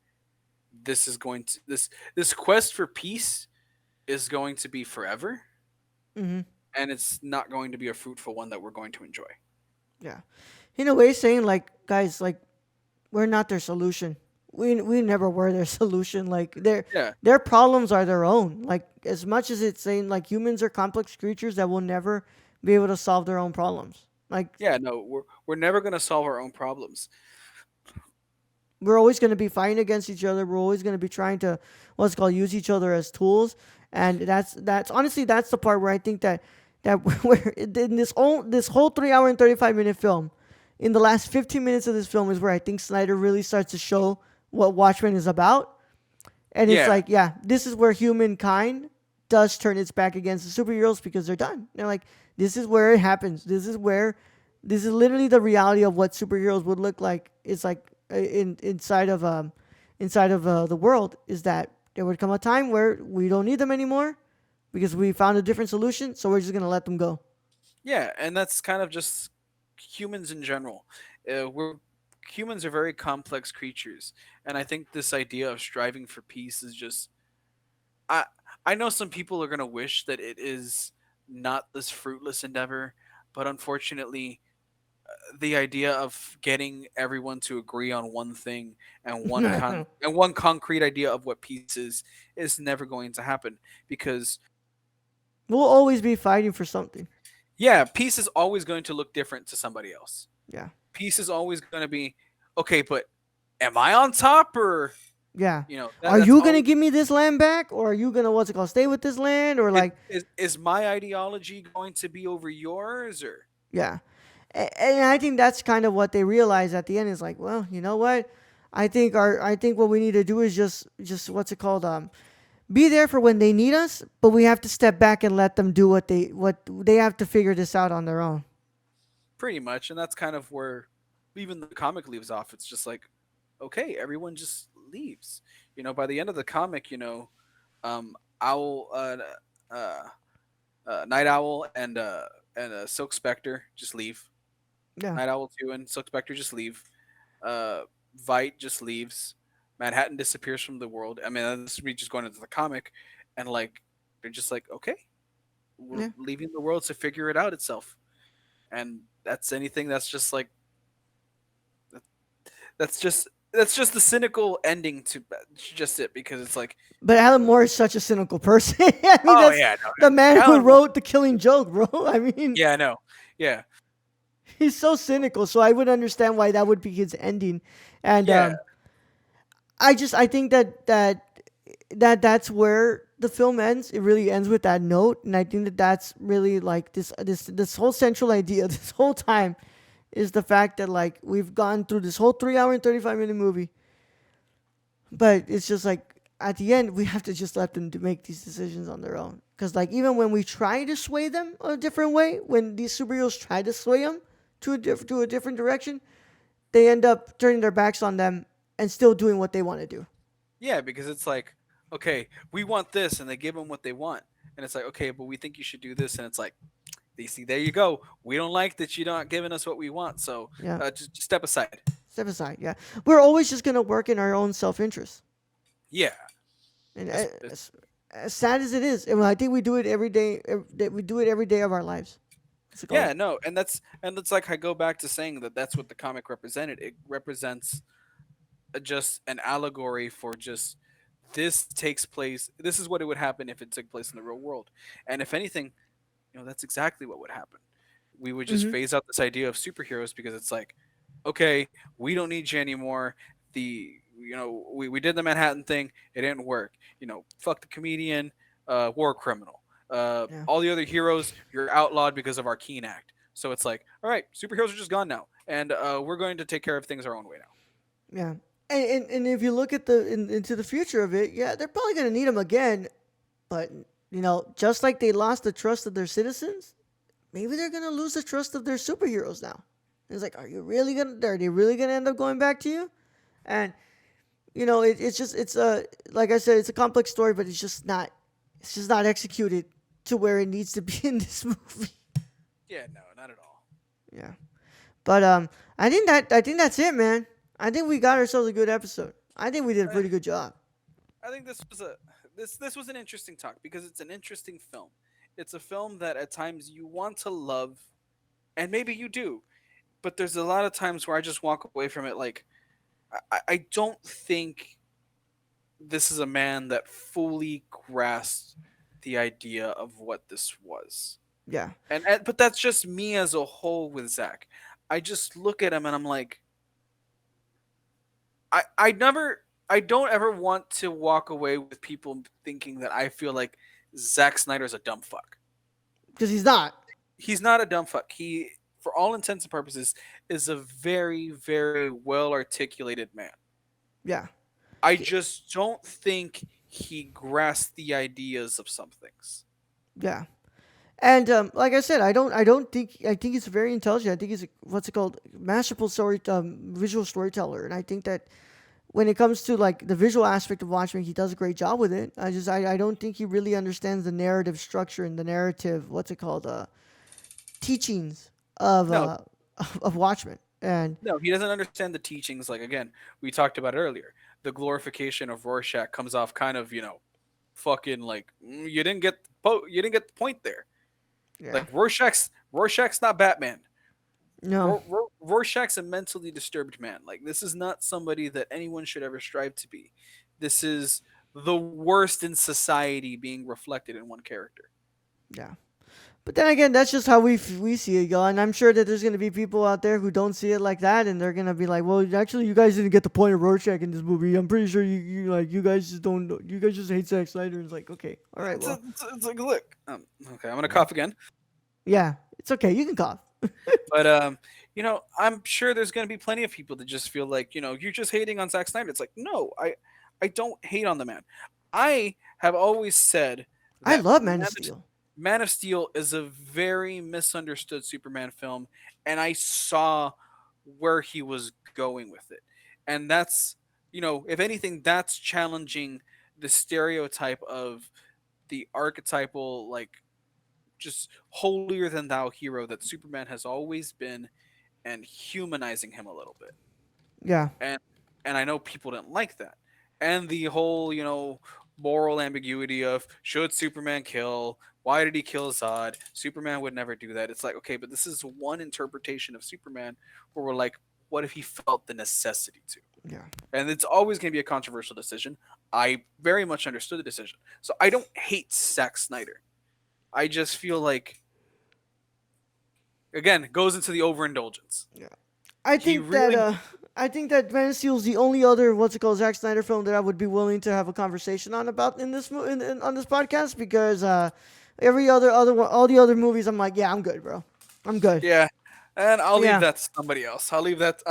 this quest for peace is going to be forever, Hmm. and it's not going to be a fruitful one that we're going to enjoy. Yeah. In a way, saying like, guys, like we're not their solution. We never were their solution. Like Yeah, their problems are their own. Like as much as it's saying like humans are complex creatures that will never be able to solve their own problems. Like yeah, no, we're never going to solve our own problems. we're always going to be fighting against each other. We're always going to be trying to what's called use each other as tools. And that's honestly that's the part where I think that we're in this whole 3 hour and 35 minute film. In the last 15 minutes of this film is where I think Snyder really starts to show what Watchmen is about. And it's Yeah, like, yeah, this is where humankind does turn its back against the superheroes because they're done. They're like, this is where it happens. This is literally the reality of what superheroes would look like. It's like inside of the world is that there would come a time where we don't need them anymore because we found a different solution. So we're just gonna let them go. yeah, and that's kind of just humans in general. We're Humans are very complex creatures, and I think this idea of striving for peace is just I I know some people are gonna wish that it is not this fruitless endeavor, but unfortunately, the idea of getting everyone to agree on one thing and one concrete idea of what peace is never going to happen because We'll always be fighting for something. yeah, peace is always going to look different to somebody else. Yeah. Peace is always going to be okay, but am I on top or Yeah. Are that's you gonna always give me this land back, or are you gonna what's it called stay with this land, or it like is my ideology going to be over yours or yeah? And I think that's kind of what they realize at the end is like, well, you know what? I think what we need to do is just what's it called be there for when they need us, but we have to step back and let them do what they have to figure this out on their own. pretty much, and that's kind of where even the comic leaves off. It's just like okay, everyone just leaves. By the end of the comic, Owl, uh, Night Owl, and Silk Spectre just leave. Yeah. Night Owl 2 and Silk Spectre just leave. Uh, Vite just leaves. Manhattan disappears from the world. I mean, this is me just going into the comic, and like they're just like, okay, we're Yeah. leaving the world to figure it out itself, and that's anything. That's just the cynical ending to just it because it's like, But Alan Moore is such a cynical person. I mean, oh that's yeah, no, the man who Alan, wrote The Killing Joke, bro. I mean, yeah, no, yeah, he's so cynical. So I would understand why that would be his ending. And yeah, I think that's where the film ends. It really ends with that note, and I think that's really like this whole central idea this whole time is the fact that like we've gone through this whole 3 hour and 35 minute movie, but it's just like at the end we have to just let them make these decisions on their own. Because like even when we try to sway them a different way, when these superheroes try to sway them to a different direction, they end up turning their backs on them and still doing what they want to do. yeah, because it's like, okay, we want this, and they give them what they want, and it's like, okay, but we think you should do this, and it's like, they see, there you go. We don't like that you're not giving us what we want, so Yeah. just step aside. Step aside. Yeah, we're always just gonna work in our own self interest, Yeah, and it's as sad as it is, and I think we do it every day. That we do it every day of our lives. What's it called? yeah, no, and that's like I go back to saying that that's what the comic represented. It represents just an allegory for just this takes place. This is what it would happen if it took place in the real world, and if anything, that's exactly what would happen. We would just Mm-hmm. phase out this idea of superheroes because it's like, okay, we don't need you anymore. We did the Manhattan thing, it didn't work. Fuck the comedian, war criminal. Yeah. All the other heroes, you're outlawed because of our Keen Act. So it's like, all right, superheroes are just gone now, and we're going to take care of things our own way now. Yeah. And if you look at into the future of it, yeah, they're probably gonna need them again. But just like they lost the trust of their citizens, maybe they're gonna lose the trust of their superheroes now. It's like, are they really gonna end up going back to you? And it's like I said, it's a complex story, but it's just not executed to where it needs to be in this movie. Yeah, no, not at all. Yeah. But I think that's it, man. I think we got ourselves a good episode. I think we did a pretty good job. I think this was an interesting talk because it's an interesting film. It's a film that at times you want to love, and maybe you do, but there's a lot of times where I just walk away from it like I don't think this is a man that fully grasped the idea of what this was. Yeah, And but that's just me as a whole with Zach. I just look at him and I'm like, I don't ever want to walk away with people thinking that I feel like Zack Snyder's a dumb fuck. because he's not. He's not a dumb fuck. He, for all intents and purposes, is a very, very well articulated man. Yeah, I just don't think he grasped the ideas of some things. yeah. And like I said, I think he's very intelligent. I think he's a, what's it called, masterful visual storyteller. And I think that when it comes to like the visual aspect of Watchmen, he does a great job with it. I don't think he really understands the narrative structure and the narrative, what's it called, teachings of No, uh of Watchmen. And no, he doesn't understand the teachings. Like again, we talked about it earlier. The glorification of Rorschach comes off kind of, fucking like you didn't get you didn't get the point there. yeah, Like Rorschach's not Batman. no, Rorschach's a mentally disturbed man. Like this is not somebody that anyone should ever strive to be. This is the worst in society being reflected in one character. yeah. But then again, that's just how we see it, y'all. And I'm sure that there's gonna be people out there who don't see it like that, and they're gonna be like, "Well, actually, you guys didn't get the point of Rorschach in this movie. I'm pretty sure you guys just don't know. You guys just hate Zack Snyder." And it's like, okay, all right, well, It's like look. Okay, I'm gonna cough again. yeah, it's okay. You can cough. But I'm sure there's gonna be plenty of people that just feel like you're just hating on Zack Snyder. It's like no, I don't hate on the man. I have always said I that love Man of Steel. Man of Steel is a very misunderstood Superman film, and I saw where he was going with it. And that's, if anything, that's challenging the stereotype of the archetypal, like, just holier than thou hero that Superman has always been and humanizing him a little bit. Yeah, and and I know people didn't like that, and the whole moral ambiguity of should Superman kill? Why did he kill Zod? Superman would never do that. It's like okay, but this is one interpretation of Superman where we're like, what if he felt the necessity to? yeah. And it's always going to be a controversial decision. I very much understood the decision, so I don't hate Zack Snyder. I just feel like again it goes into the overindulgence. I He think that really I think that Man of Steel is the only other what's it called Zack Snyder film that I would be willing to have a conversation on about in this on this podcast because every other one, all the other movies I'm like, yeah, I'm good, bro. I'm good. Yeah, and I'll leave Yeah, that to somebody else. I'll leave that.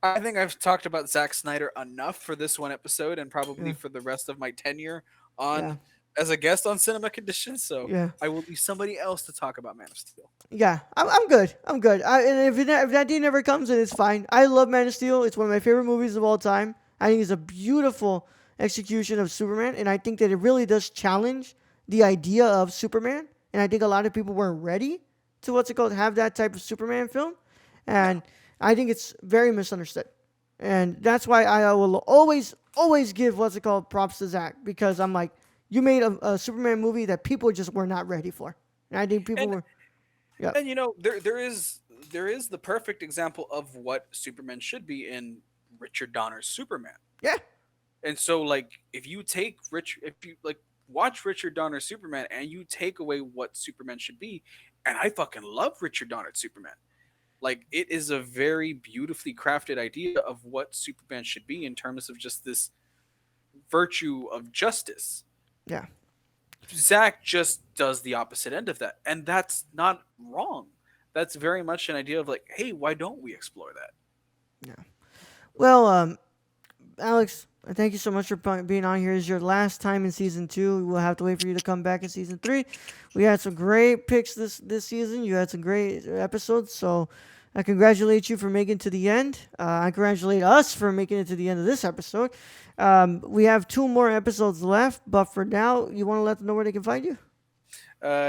I think I've talked about Zack Snyder enough for this one episode, and probably yeah, for the rest of my tenure yeah, on as a guest on Cinema Conditions. So yeah. I will leave somebody else to talk about Man of Steel. Yeah, I'm good. I'm good. And if that day never comes, then it's fine. I love Man of Steel. It's one of my favorite movies of all time. I think it's a beautiful execution of Superman, and I think that it really does challenge the idea of Superman. And I think a lot of people weren't ready to what's it called have that type of Superman film, No, and I think it's very misunderstood. And that's why I will always give what's it called props to Zach because I'm like, you made a Superman movie that people just were not ready for, and I think people and were. Yep. and there is the perfect example of what Superman should be in Richard Donner's Superman. Yeah. And so like if you like watch Richard Donner's Superman and you take away what Superman should be, and I fucking love Richard Donner's Superman. Like it is a very beautifully crafted idea of what Superman should be in terms of just this virtue of justice. Yeah. Zach just does the opposite end of that. And that's not wrong. That's very much an idea of like, hey, why don't we explore that? Yeah. Well, Alex, thank you so much for being on here. This is your last time in season 2. We'll have to wait for you to come back in season 3. We had some great picks this season. You had some great episodes. So I congratulate you for making it to the end. I congratulate us for making it to the end of this episode. We have 2 more episodes left, but for now, you want to let them know where they can find you?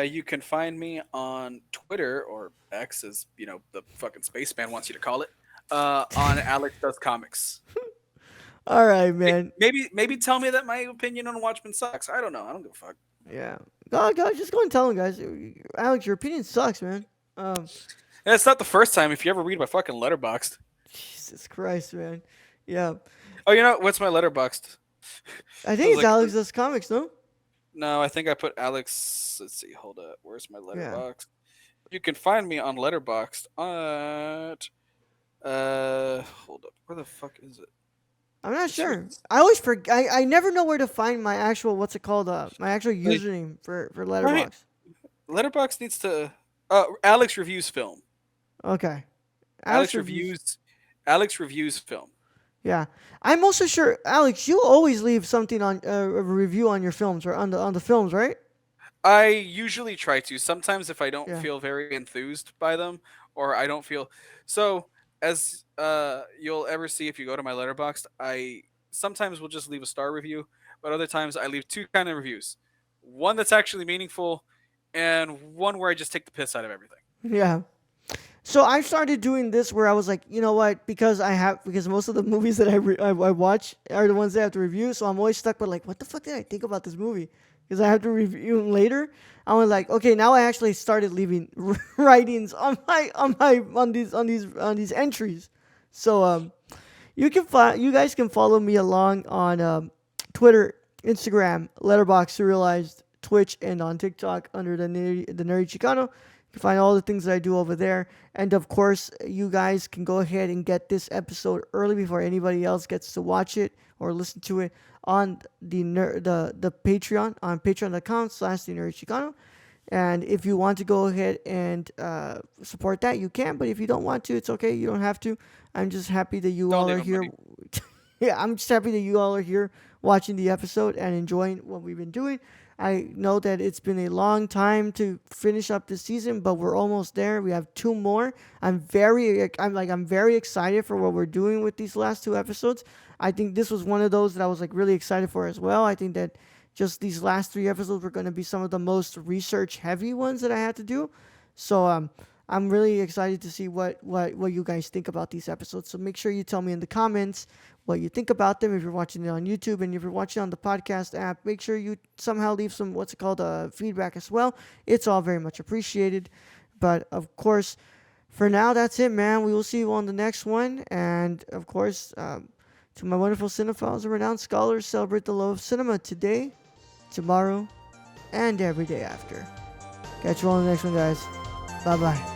You can find me on Twitter or X, as the fucking spaceman wants you to call it, on Alex Does Comics. All right, man. Maybe tell me that my opinion on Watchmen sucks. I don't know. I don't give a fuck. Yeah. Go, just go and tell him, guys. Alex, your opinion sucks, man. And it's not the first time. If you ever read my fucking letterboxed. Jesus Christ, man. Yeah. Oh, you know what's my letterboxed? I I think was it's like, Alex does comics, no? no, I think I put Alex. Let's see. Hold up. Where's my Yeah. letterbox? You can find me on Letterboxd at hold up. Where the fuck is it? I'm not It should be sure. I always forget. I never know where to find my actual what's it called? My actual like username for right. Letterbox. Letterbox needs to. Alex reviews film. Okay. Alex Alex reviews. reviews. Alex reviews film. Yeah, I'm also sure, Alex. You always leave something on a review on your films or on the films, right? I usually try to. Sometimes if I don't Yeah. feel very enthused by them, or I don't feel so, as you'll ever see if you go to my letterbox, I sometimes will just leave a star review, but other times I leave two kind of reviews. One that's actually meaningful, and one where I just take the piss out of everything. Yeah. So I started doing this where I was like, you know what? Because most of the movies that I watch are the ones that I have to review. So I'm always stuck with like, what the fuck did I think about this movie? Because I have to review them later. I was like, okay, now I actually started leaving writings on these entries. So you guys can follow me along on Twitter, Instagram, Letterboxd, Serialized, Twitch, and on TikTok under the Nerdy Chicano. You can find all the things that I do over there. And of course, you guys can go ahead and get this episode early before anybody else gets to watch it or listen to it on the Patreon, on patreon.com/the Nerdy Chicano. And if you want to go ahead and support that, you can. But if you don't want to, it's okay. You don't have to. I'm just happy that you Don't all leave are him here. money. Yeah, I'm just happy that you all are here watching the episode and enjoying what we've been doing. I know that it's been a long time to finish up this season, but we're almost there. We have two more. I'm very excited for what we're doing with these last two episodes. I think this was one of those that I was like really excited for as well. I think that just these last three episodes were going to be some of the most research heavy ones that I had to do. So I'm really excited to see what you guys think about these episodes. So make sure you tell me in the comments what you think about them if you're watching it on YouTube, and if you're watching on the podcast app, make sure you somehow leave some feedback as well. It's all very much appreciated. But of course, for now, that's it, man. We will see you on the next one. And of course, to my wonderful cinephiles and renowned scholars, celebrate the love of cinema today, tomorrow, and every day after. Catch you on the next one, guys. Bye bye.